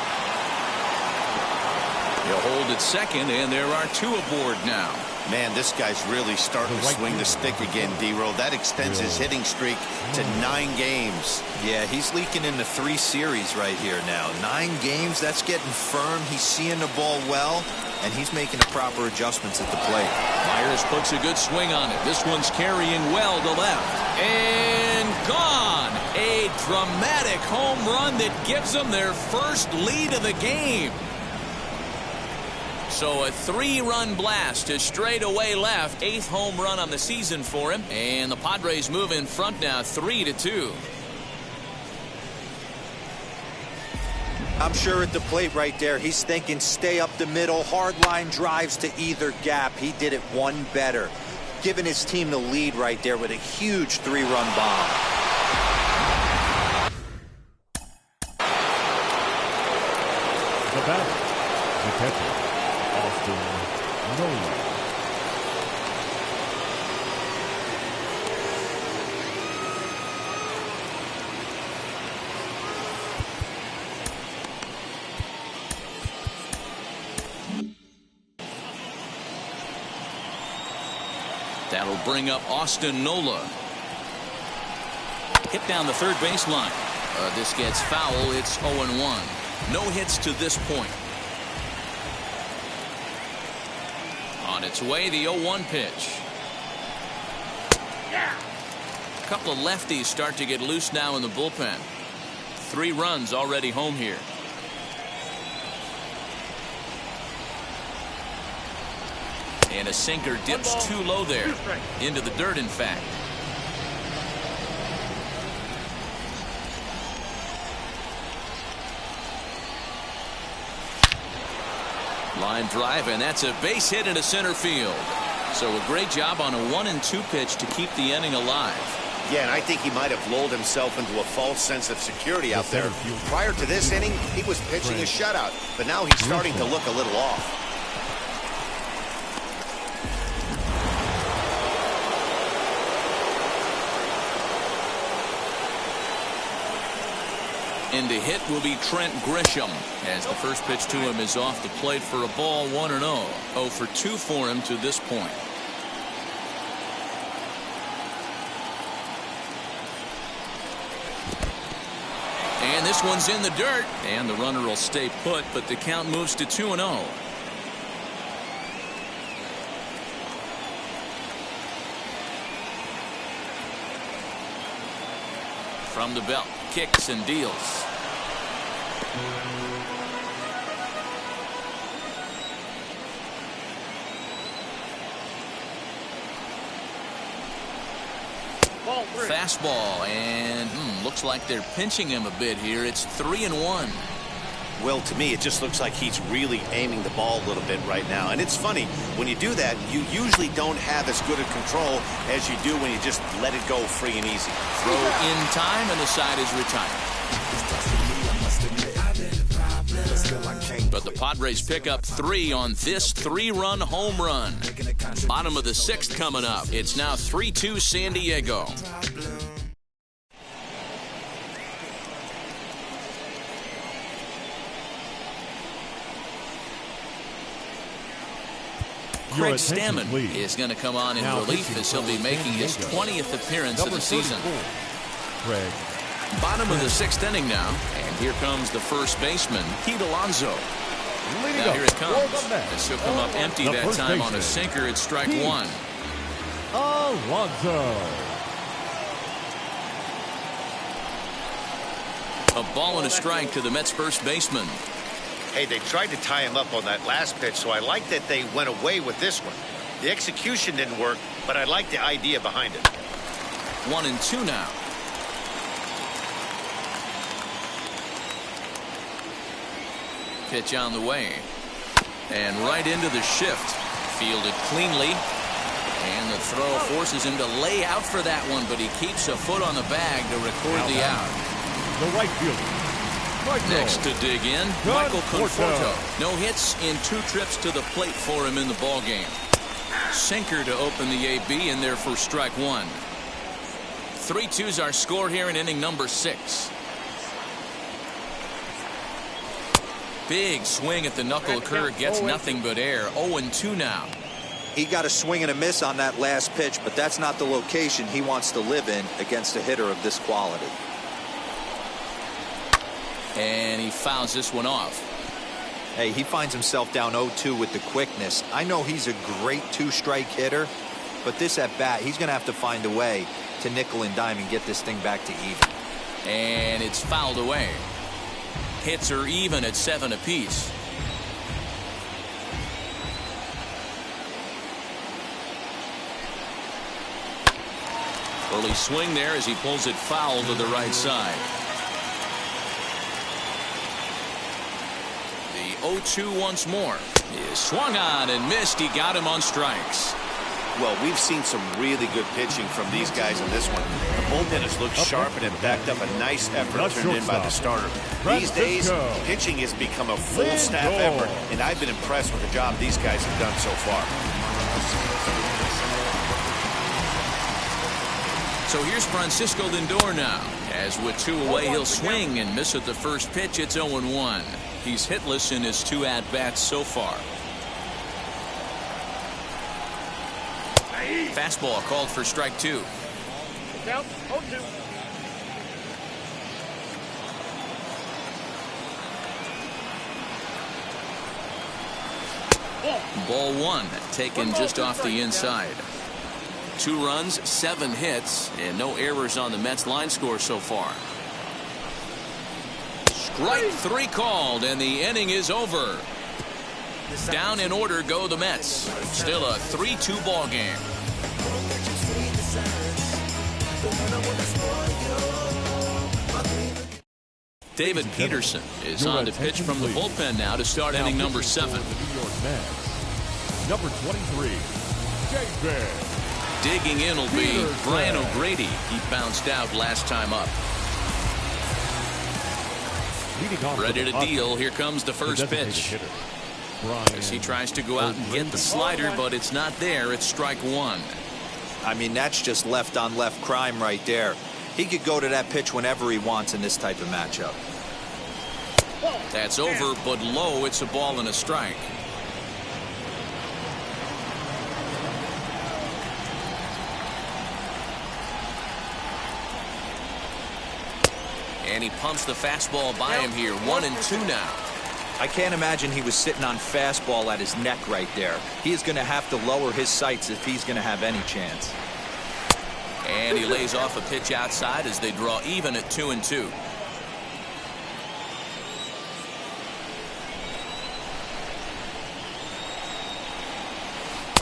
B: He'll hold at second, and there are 2 aboard now.
C: Man, this guy's really starting to swing the stick again, D-Roll. That extends his hitting streak to 9 games.
E: Yeah, he's leaking into 3 series right here now. 9 games, that's getting firm. He's seeing the ball well, and he's making the proper adjustments at the plate.
B: Myers puts a good swing on it. This one's carrying well to left. And gone! A dramatic home run that gives them their first lead of the game. So a 3-run blast to straightaway left. 8th home run on the season for him. And the Padres move in front now 3-2.
E: I'm sure at the plate right there, he's thinking stay up the middle, hard line drives to either gap. He did it one better, giving his team the lead right there with a huge 3-run bomb.
D: The batter, the catcher, Austin Nola.
B: That'll bring up Austin Nola. Hit down the third baseline. This gets foul. It's 0-1. No hits to this point. On its way, the 0-1 pitch. A couple of lefties start to get loose now in the bullpen. 3 runs already home here. And a sinker dips too low there. Into the dirt, in fact. Line drive, and that's a base hit into center field. So a great job on a 1-2 pitch to keep the inning alive.
C: Yeah, and I think he might have lulled himself into a false sense of security out there. Prior to this inning, he was pitching a shutout, but now he's starting to look a little off.
B: And to hit will be Trent Grisham, as the first pitch to him is off the plate for a ball. 1-0. 0 for 2 for him to this point. And this one's in the dirt, and the runner will stay put, but the count moves to 2-0. From the belt, kicks and deals. Fastball, and looks like they're pinching him a bit here. It's 3-1.
C: Well, to me, it just looks like he's really aiming the ball a little bit right now. And it's funny, when you do that, you usually don't have as good a control as you do when you just let it go free and easy.
B: Throw in time, and the side is retired. But the Padres pick up 3 on this 3-run home run. Bottom of the 6th coming up. It's now 3-2 San Diego. Craig Stammen is going to come on in relief as he'll be making his 20th appearance of the season.
D: Craig
B: Bottom of the 6th inning now, and here comes the first baseman, Pete Alonso. Now here it comes. This will come up empty that time on a sinker. It's strike one.
D: Alonso.
B: A ball and a strike to the Mets first baseman.
C: Hey, they tried to tie him up on that last pitch, so I like that they went away with this one. The execution didn't work, but I like the idea behind it.
B: 1-2 now. Pitch on the way. And right into the shift. Fielded cleanly. And the throw forces him to lay out for that one, but he keeps a foot on the bag to record the out.
D: The right fielder.
B: Next to dig in, Michael Conforto. No hits in 2 trips to the plate for him in the ballgame. Sinker to open the AB, and there for strike one. 3-2's our score here in inning number 6. Big swing at the knuckle curve, gets nothing but air. 0-2 now.
E: He got a swing and a miss on that last pitch, but that's not the location he wants to live in against a hitter of this quality.
B: And he fouls this one off.
E: Hey, he finds himself down 0-2 with the quickness. I know he's a great 2-strike hitter, but this at bat, he's going to have to find a way to nickel and dime and get this thing back to even.
B: And it's fouled away. Hits are even at 7 apiece. Early swing there as he pulls it foul to the right side. The 0-2 once more. He swung on and missed. He got him on strikes.
C: Well, we've seen some really good pitching from these guys in this one. The bullpen has looked sharp and have backed up a nice effort turned in by the starter. These days, pitching has become a full staff effort, and I've been impressed with the job these guys have done so far.
B: So here's Francisco Lindor now. As with 2 away, he'll swing and miss at the first pitch. It's 0-1. He's hitless in his 2 at-bats so far. Fastball called for strike 2.
F: Down 0-2.
B: Ball 1 taken just off the inside. 2 runs, 7 hits, and no errors on the Mets line score so far. Strike 3 called, and the inning is over. Down in order go the Mets. Still a 3-2 ball game. David Peterson is on to pitch from the bullpen now to start inning number 7.
D: The New York Mets. Number 23, David.
B: Digging in will be Brian O'Grady. He bounced out last time up. Ready to deal. Here comes the first pitch. As he tries to go out and get the slider, but it's not there. It's strike 1.
E: I mean, that's just left-on-left crime right there. He could go to that pitch whenever he wants in this type of matchup.
B: That's over, but low. It's a ball and a strike. And he pumps the fastball by him here. 1-2 now.
E: I can't imagine he was sitting on fastball at his neck right there. He is going to have to lower his sights if he's going to have any chance.
B: And he lays off a pitch outside as they draw even at 2-2.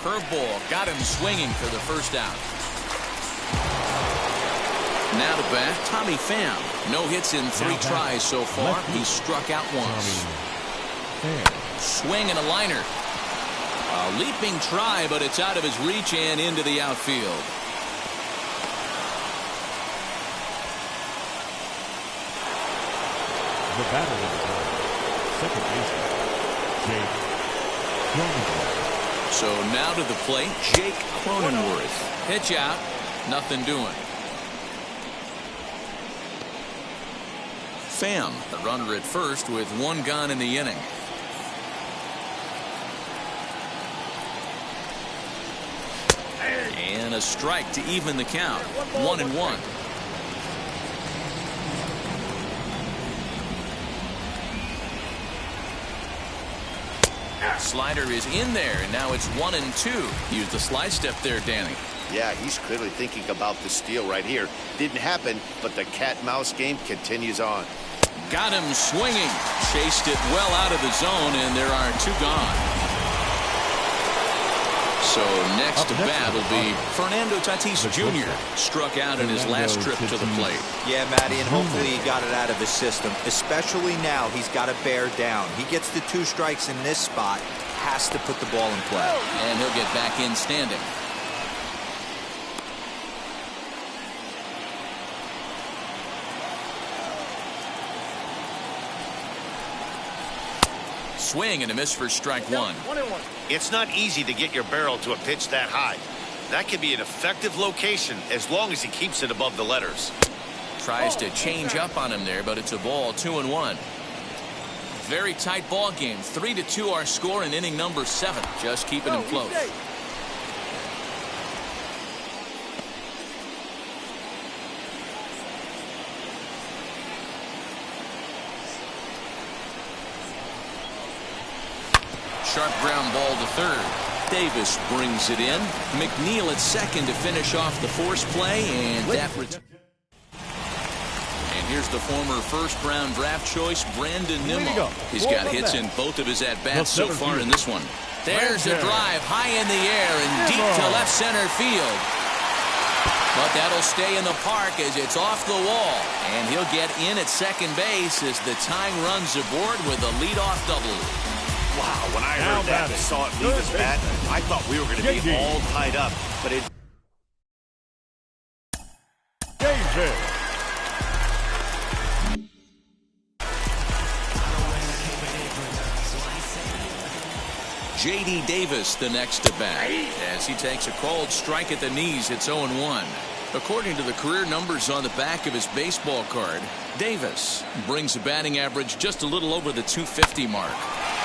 B: Curveball got him swinging for the first out. Now to bat, Tommy Pham. No hits in 3 tries so far. He's struck out once. Swing and a liner. A leaping try, but it's out of his reach and into the outfield.
D: The batter in the second baseman, Jake Cronenworth.
B: So now to the plate, Jake Cronenworth. Pitch out, nothing doing. Pham, the runner at first with 1 gone in the inning. And a strike to even the count. 1-1. Slider is in there, and now it's 1-2. Use the slide step there, Danny.
C: Yeah, he's clearly thinking about the steal right here. Didn't happen, but the cat-mouse game continues on.
B: Got him swinging. Chased it well out of the zone, and there are 2 gone. So next to bat will be Fernando Tatis Jr. Struck out in his last trip to the plate.
E: Yeah, Matty, and hopefully he got it out of his system. Especially now, he's got to bear down. He gets the 2 strikes in this spot, has to put the ball in play.
B: And he'll get back in standing. Swing and a miss for strike 1.
F: 1-1.
C: It's not easy to get your barrel to a pitch that high. That can be an effective location as long as he keeps it above the letters.
B: Tries to change up on him there, but it's a ball. 2-1. Very tight ball game. 3-2 our score in inning number 7. Just keeping him close. Sharp ground ball to third. Davis brings it in. McNeil at second to finish off the force play, and that return. And here's the former first-round draft choice, Brandon Nimmo. He's got hits in both of his at-bats so far in this one. There's a drive high in the air and deep to left center field. But that'll stay in the park as it's off the wall. And he'll get in at second base as the tying runs aboard with a leadoff double.
C: Wow, when I heard that and saw it leave his bat, I thought we were going to be all tied up, but it...
B: J.D. Davis the next to bat. As he takes a called strike at the knees, it's 0-1. According to the career numbers on the back of his baseball card, Davis brings a batting average just a little over the 250 mark.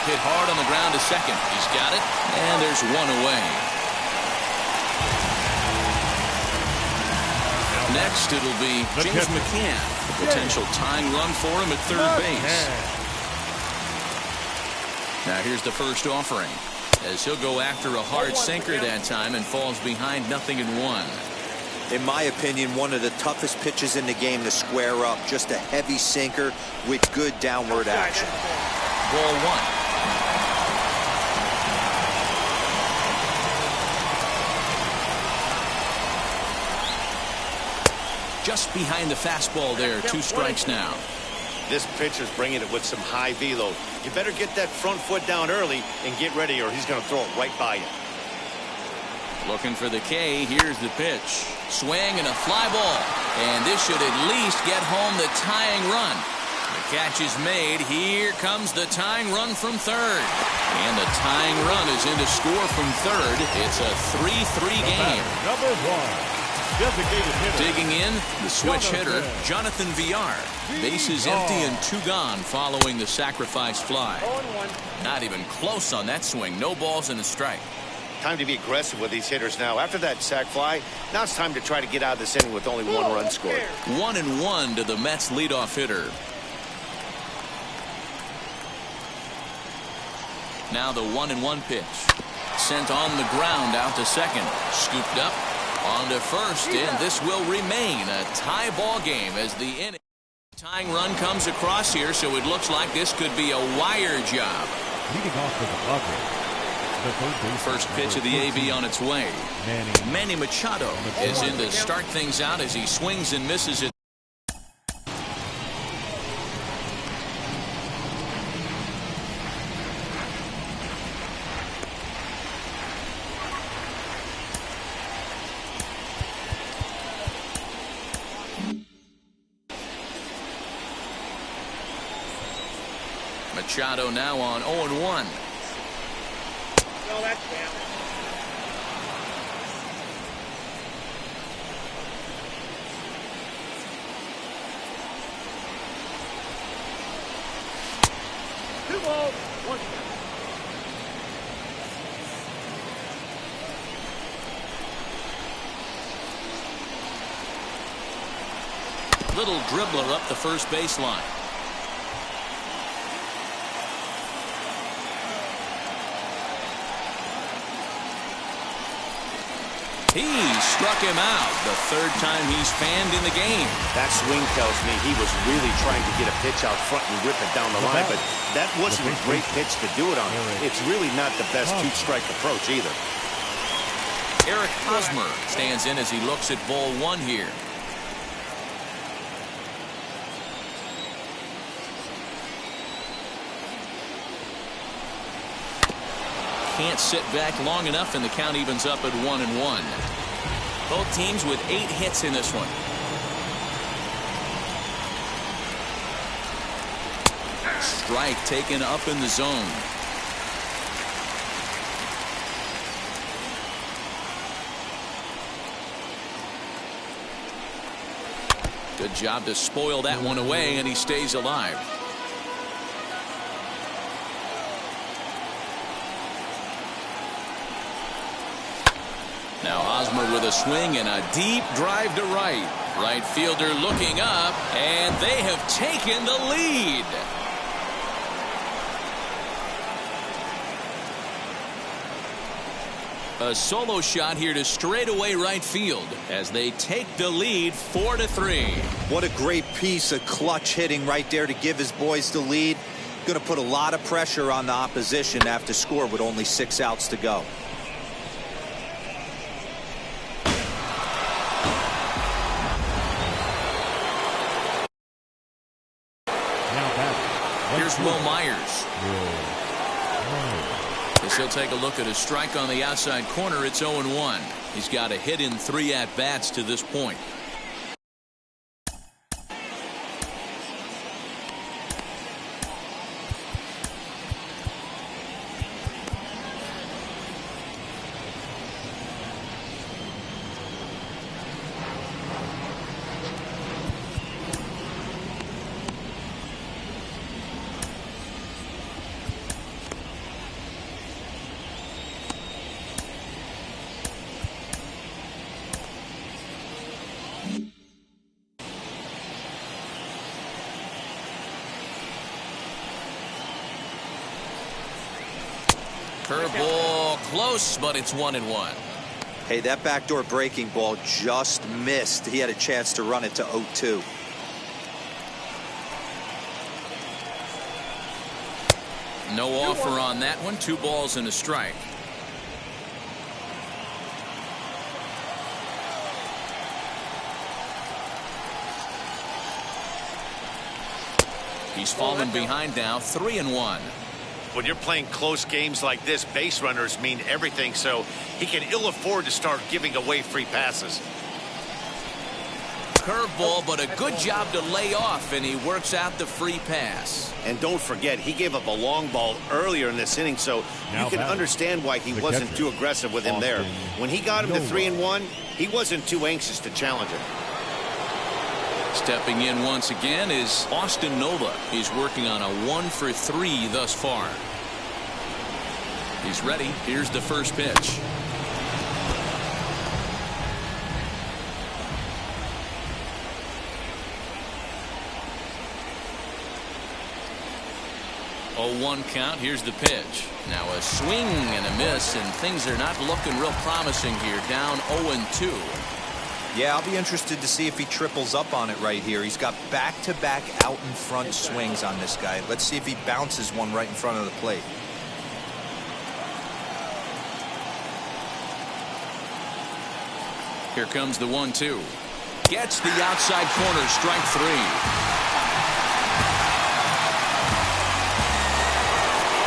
B: Hit hard on the ground to second. He's got it, and there's 1 away. Next, it'll be James McCann. A potential tying run for him at third base. Now here's the first offering, as he'll go after a hard sinker that time and falls behind 0-1.
E: In my opinion, one of the toughest pitches in the game to square up. Just a heavy sinker with good downward action.
B: Ball 1. Just behind the fastball there. 2 strikes now.
C: This pitcher's bringing it with some high velo. You better get that front foot down early and get ready, or he's going to throw it right by you.
B: Looking for the K. Here's the pitch. Swing and a fly ball. And this should at least get home the tying run. The catch is made. Here comes the tying run from third. And the tying run is in to score from third. It's a 3-3 game.
D: Number 1. Designated hitter.
B: Digging in, the switch hitter, Jonathan Villar. Bases empty and 2 gone following the sacrifice fly.
F: 0-1.
B: Not even close on that swing. No balls and a strike.
C: Time to be aggressive with these hitters now. After that sac fly, now it's time to try to get out of this inning with only 1 run scored.
B: 1-1 to the Mets leadoff hitter. Now the 1-1 pitch. Sent on the ground out to second. Scooped up. On to first, and this will remain a tie ball game as the inning. Tying run comes across here, so it looks like this could be a wire job.
D: Leading off for the Padres.
B: First pitch of the AB on its way. Manny Machado is in to start things out as he swings and misses it. Machado now on 0-1.
F: No, that's down. Two balls, 1 strike.
B: Little dribbler up the first baseline. He struck him out. The third time he's fanned in the game.
C: That swing tells me he was really trying to get a pitch out front and rip it down the line, but that wasn't a great pitch to do it on. It's really not the best two-strike approach either.
B: Mets-Hosmer stands in as he looks at ball one here. Can't sit back long enough, and the count evens up at 1-1. Both teams with 8 hits in this one. Strike taken up in the zone. Good job to spoil that one away, and he stays alive. Now Hosmer with a swing and a deep drive to right. Right fielder looking up, and they have taken the lead. A solo shot here to straightaway right field as they take the lead 4-3.
E: What a great piece of clutch hitting right there to give his boys the lead. Going to put a lot of pressure on the opposition to have to score with only 6 outs to go.
B: Here's Will Myers. As he'll take a look at a strike on the outside corner, it's 0-1. He's got a hit in 3 at-bats to this point. Curveball close, but it's 1-1.
E: Hey, that backdoor breaking ball just missed. He had a chance to run it to 0-2.
B: No offer on that one. 2 balls and a strike. He's fallen behind now, 3-1.
C: When you're playing close games like this, base runners mean everything, so he can ill afford to start giving away free passes.
B: Curveball, but a good job to lay off, and he works out the free pass.
C: And don't forget, he gave up a long ball earlier in this inning, so you can understand why he wasn't too aggressive with him there. When he got him to 3-1, he wasn't too anxious to challenge him.
B: Stepping in once again is Austin Nola. He's working on a 1-for-3 thus far. He's ready. Here's the first pitch. Oh, 1 count. Here's the pitch. Now a swing and a miss, and things are not looking real promising here. Down 0-2.
E: Yeah, I'll be interested to see if he triples up on it right here. He's got back-to-back out in front swings on this guy. Let's see if he bounces one right in front of the plate.
B: Here comes the 1-2. Gets the outside corner, strike 3.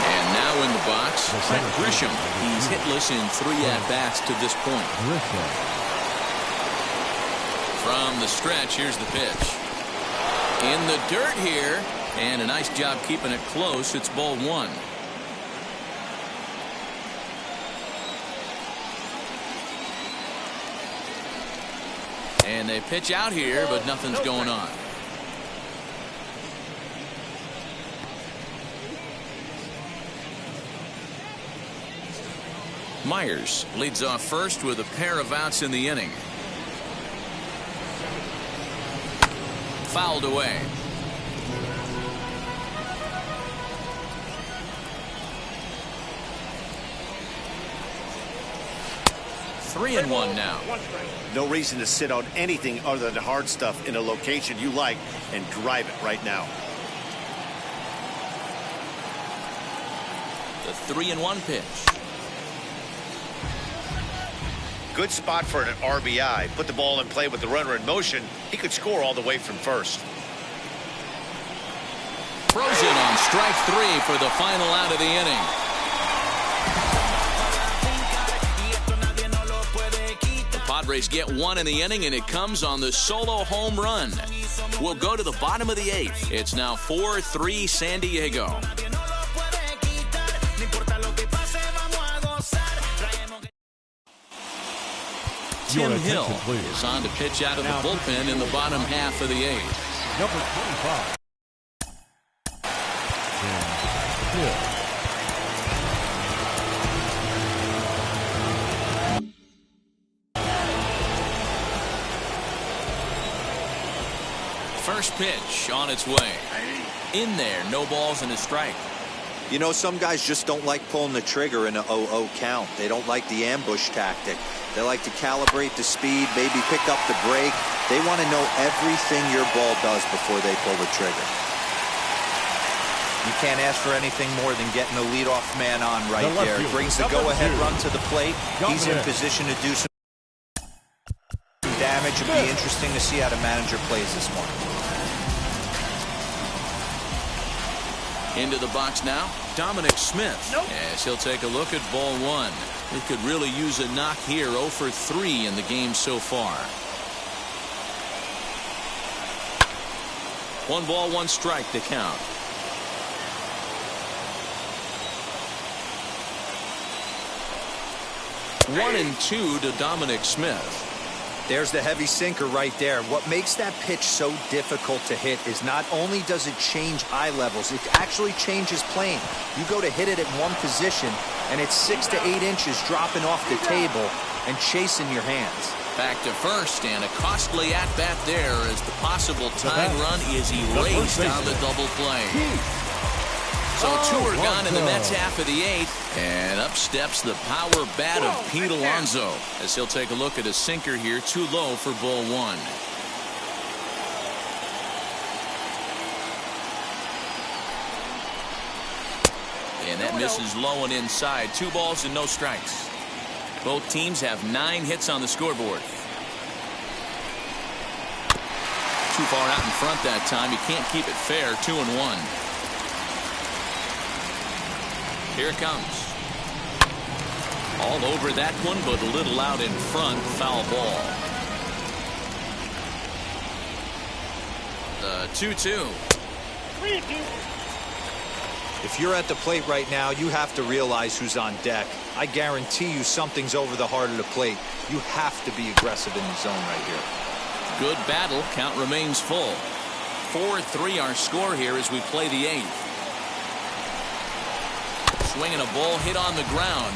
B: And now in the box, Trent Grisham. He's hitless in 3 at-bats to this point. From the stretch, here's the pitch. In the dirt here, and a nice job keeping it close. It's ball 1. And they pitch out here, but nothing's going on. Myers leads off first with a pair of outs in the inning. Fouled away. 3-1 now.
C: No reason to sit on anything other than hard stuff in a location you like and drive it right now.
B: The 3-1 pitch.
C: Good spot for an RBI. Put the ball in play with the runner in motion. He could score all the way from first.
B: Throws it on strike 3 for the final out of the inning. The Padres get one in the inning, and it comes on the solo home run. We'll go to the bottom of the 8th. It's now 4-3 San Diego. Tim Hill is on to pitch out of the bullpen in the bottom half of the 8th.
D: Number 25. Tim Hill.
B: First pitch on its way. In there, no balls and a strike.
E: You know, some guys just don't like pulling the trigger in an 0-0 count. They don't like the ambush tactic. They like to calibrate the speed, maybe pick up the brake. They want to know everything your ball does before they pull the trigger. You can't ask for anything more than getting the leadoff man on right there. Brings the go-ahead run to the plate. He's in position to do some damage. It'll be interesting to see how the manager plays this one.
B: Into the box now, Dominic Smith. As he'll take a look at ball 1. He could really use a knock here. 0 for 3 in the game so far. 1 ball, 1 strike to count. One and 2 to Dominic Smith.
E: There's the heavy sinker right there. What makes that pitch so difficult to hit is not only does it change eye levels, it actually changes plane. You go to hit it at one position, and it's 6 to 8 inches dropping off the table and chasing your hands.
B: Back to first, and a costly at-bat there as the possible tying run is erased on the double play. So 2 are gone in the Mets half of the 8th, and up steps the power bat of Pete Alonso as he'll take a look at a sinker here, too low for ball 1. And that misses low and inside. 2 balls and no strikes. Both teams have 9 hits on the scoreboard. Too far out in front that time. You can't keep it fair. 2-1. Here it comes. All over that one, but a little out in front. Foul ball. The 2-2.
E: If you're at the plate right now, you have to realize who's on deck. I guarantee you something's over the heart of the plate. You have to be aggressive in the zone right here.
B: Good battle. Count remains full. 4-3 our score here as we play the 8th. Swinging a ball hit on the ground.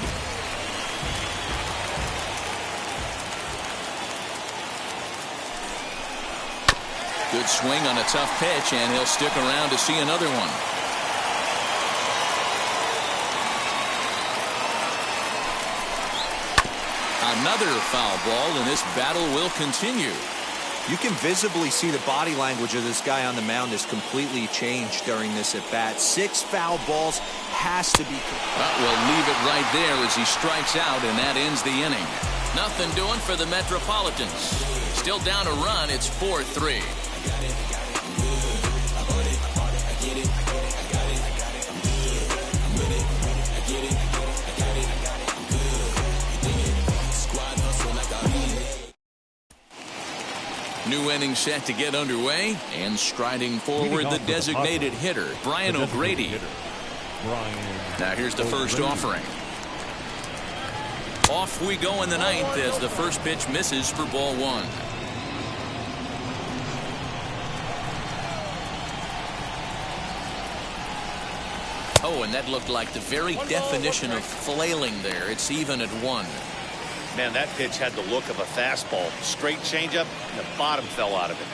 B: Good swing on a tough pitch, and he'll stick around to see another one. Another foul ball, and this battle will continue.
E: You can visibly see the body language of this guy on the mound has completely changed during this at-bat. 6 foul balls has to be.
B: We'll leave it right there as he strikes out, and that ends the inning. Nothing doing for the Metropolitans. Still down a run. It's 4-3. New inning set to get underway, and striding forward the designated hitter, Brian O'Grady. Now here's the first offering. Off we go in the 9th as the first pitch misses for ball 1. Oh, and that looked like the very definition of flailing there. It's even at 1.
C: Man, that pitch had the look of a fastball. Straight changeup, and the bottom fell out of it.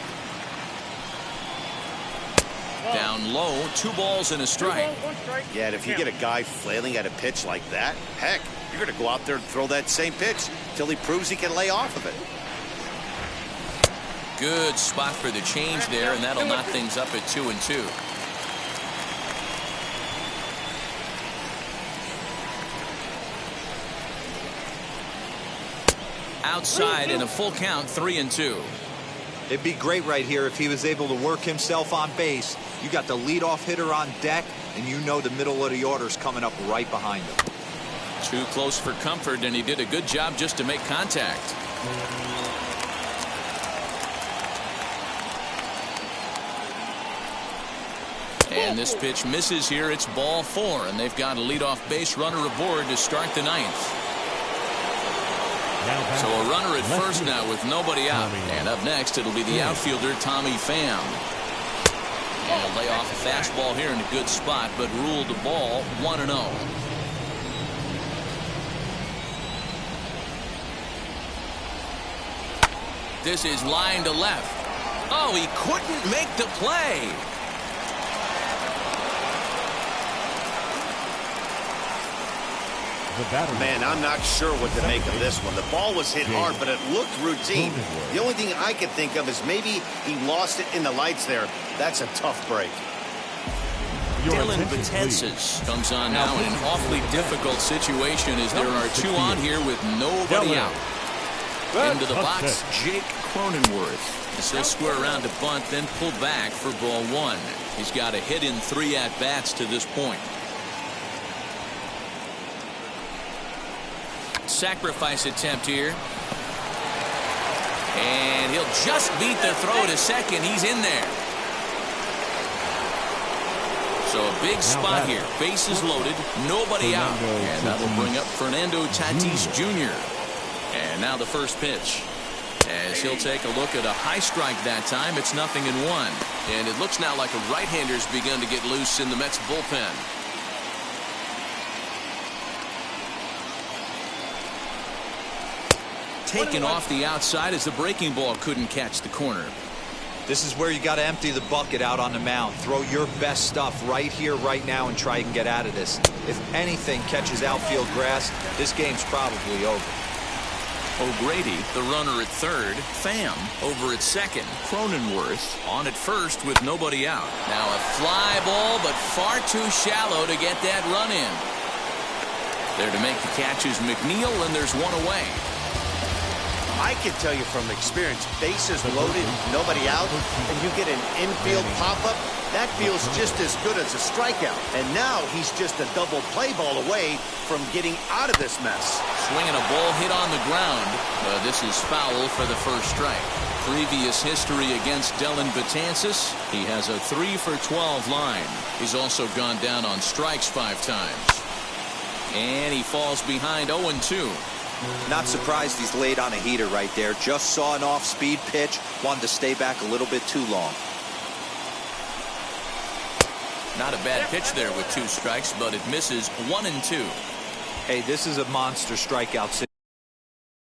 B: Down low, 2 balls and a strike.
C: Yeah, and if you get a guy flailing at a pitch like that, heck, You're going to go out there and throw that same pitch till he proves he can lay off of it.
B: Good spot for the change there, and that'll knock things up at 2-2. Outside in a full count, 3-2.
E: It'd be great right here if he was able to work himself on base. You got the leadoff hitter on deck, and you know the middle of the order's coming up right behind him.
B: Too close for comfort, and he did a good job just to make contact. And this pitch misses here. It's ball 4, and they've got a leadoff base runner aboard to start the 9th. So a runner at first now with nobody out. And up next, it'll be the outfielder, Tommy Pham. And he'll lay off a fastball here in a good spot, but ruled the ball 1-0. This is line to left. Oh, he couldn't make the play.
C: Man, I'm not sure what to make of this one. The ball was hit hard, but it looked routine. The only thing I can think of is maybe he lost it in the lights there. That's a tough break.
B: Dylan Betances comes on now in an awfully difficult situation as there are 2 on here with nobody out. Into the box, Jake Cronenworth. As he'll square around to bunt, then pull back for ball 1. He's got a hit in 3 at-bats to this point. Sacrifice attempt here. And he'll just beat the throw to second. He's in there. So a big spot here. Bases loaded. Nobody out. And that'll bring up Fernando Tatis Jr. And now the first pitch. As he'll take a look at a high strike that time. It's 0-1. And it looks now like a right-hander's begun to get loose in the Mets bullpen. Taken off the outside as the breaking ball couldn't catch the corner.
E: This is where you got to empty the bucket out on the mound. Throw your best stuff right here, right now, and try and get out of this. If anything catches outfield grass, this game's probably over.
B: O'Grady, the runner at third. Pham over at second. Cronenworth on at first with nobody out. Now a fly ball, but far too shallow to get that run in. There to make the catch is McNeil, and there's one away.
C: I can tell you from experience, bases loaded, nobody out, and you get an infield pop-up, that feels just as good as a strikeout. And now he's just a double play ball away from getting out of this mess.
B: Swinging a ball hit on the ground. This is foul for the first strike. Previous history against Dylan Betances. He has a 3-for-12 line. He's also gone down on strikes 5 times. And he falls behind 0-2.
E: Not surprised he's laid on a heater right there. Just saw an off-speed pitch. Wanted to stay back a little bit too long.
B: Not a bad pitch there with 2 strikes, but it misses 1-2.
E: Hey, this is a monster strikeout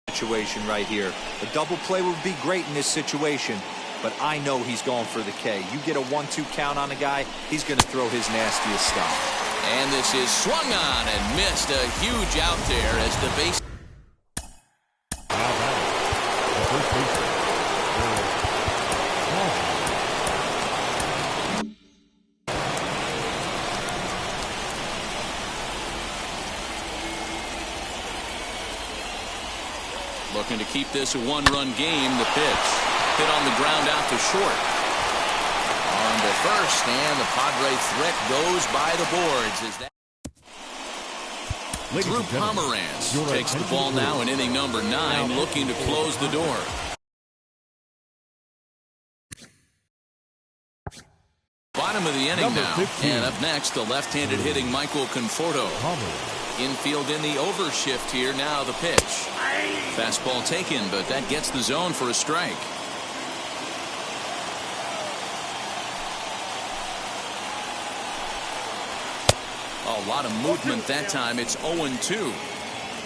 E: situation right here. A double play would be great in this situation, but I know he's going for the K. You get a 1-2 count on a guy, he's going to throw his nastiest stuff.
B: And this is swung on and missed. A huge out there as the base. Looking to keep this a 1-run game. The pitch hit on the ground out to short. On to first, and the Padre threat goes by the boards. Is that Drew Pomeranz takes the ball now in inning number 9, looking to close the door. Bottom of the inning now, and up next, the left-handed hitting Michael Conforto. Infield in the overshift here. Now the pitch. Fastball taken, but that gets the zone for a strike. A lot of movement that time. It's 0-2.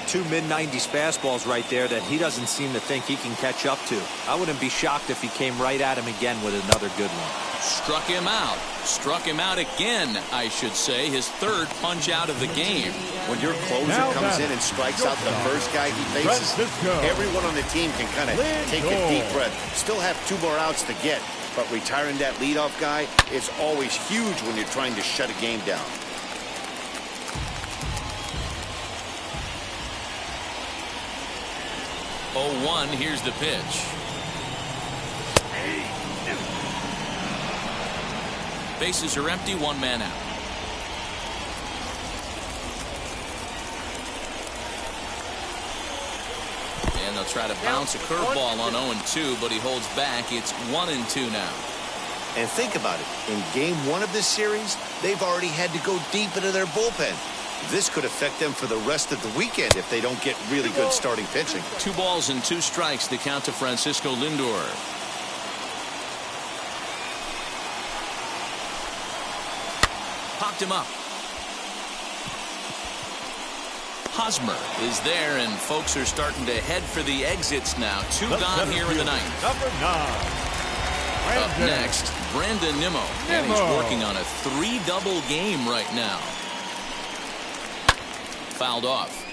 E: 2 mid-90s fastballs right there that he doesn't seem to think he can catch up to. I wouldn't be shocked if he came right at him again with another good one.
B: Struck him out. Struck him out again, I should say. His third punch out of the game.
C: When your closer comes in and strikes out the first guy he faces, everyone on the team can kind of take a deep breath. Still have 2 more outs to get, but retiring that leadoff guy is always huge when you're trying to shut a game down.
B: Oh, 1, here's the pitch. Bases are empty, 1 man out. And they'll try to bounce a curveball on 0-2, but he holds back. It's 1-2 now.
C: And think about it. In game 1 of this series, they've already had to go deep into their bullpen. This could affect them for the rest of the weekend if they don't get really good starting pitching.
B: 2 balls and 2 strikes, the count to Francisco Lindor. Popped him up. Hosmer is there, and folks are starting to head for the exits now. 2 gone here in the 9th.
D: Number 9.
B: Up next, Brandon Nimmo. And he's working on a 3-double game right now. Fouled off.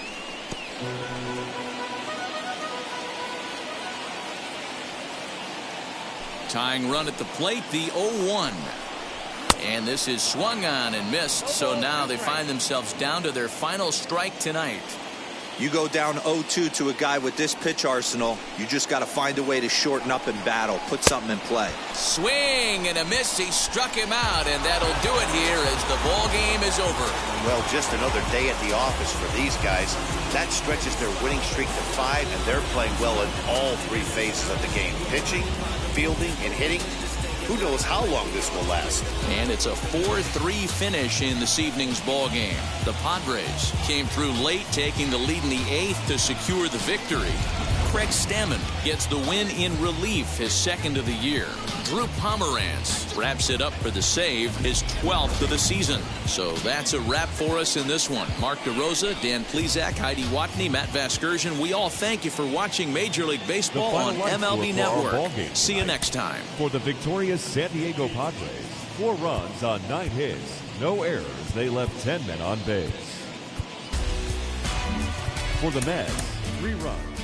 B: Tying run at the plate, the 0-1. And this is swung on and missed, so now they find themselves down to their final strike tonight.
E: You go down 0-2 to a guy with this pitch arsenal, you just got to find a way to shorten up and battle, put something in play.
B: Swing and a miss. He struck him out, and that'll do it here as the ball game is over.
C: Well, just another day at the office for these guys. That stretches their winning streak to 5, and they're playing well in all 3 phases of the game. Pitching, fielding, and hitting. Who knows how long this will last.
B: And it's a 4-3 finish in this evening's ball game. The Padres came through late, taking the lead in the 8th to secure the victory. Craig Stammen gets the win in relief, his 2nd of the year. Drew Pomeranz wraps it up for the save, his 12th of the season. So that's a wrap for us in this one. Mark DeRosa, Dan Plesac, Heidi Watney, Matt Vasgersian. We all thank you for watching Major League Baseball on MLB Network. See you next time.
D: For the victorious San Diego Padres, 4 runs on 9 hits, no errors. They left 10 men on base. For the Mets, 3 runs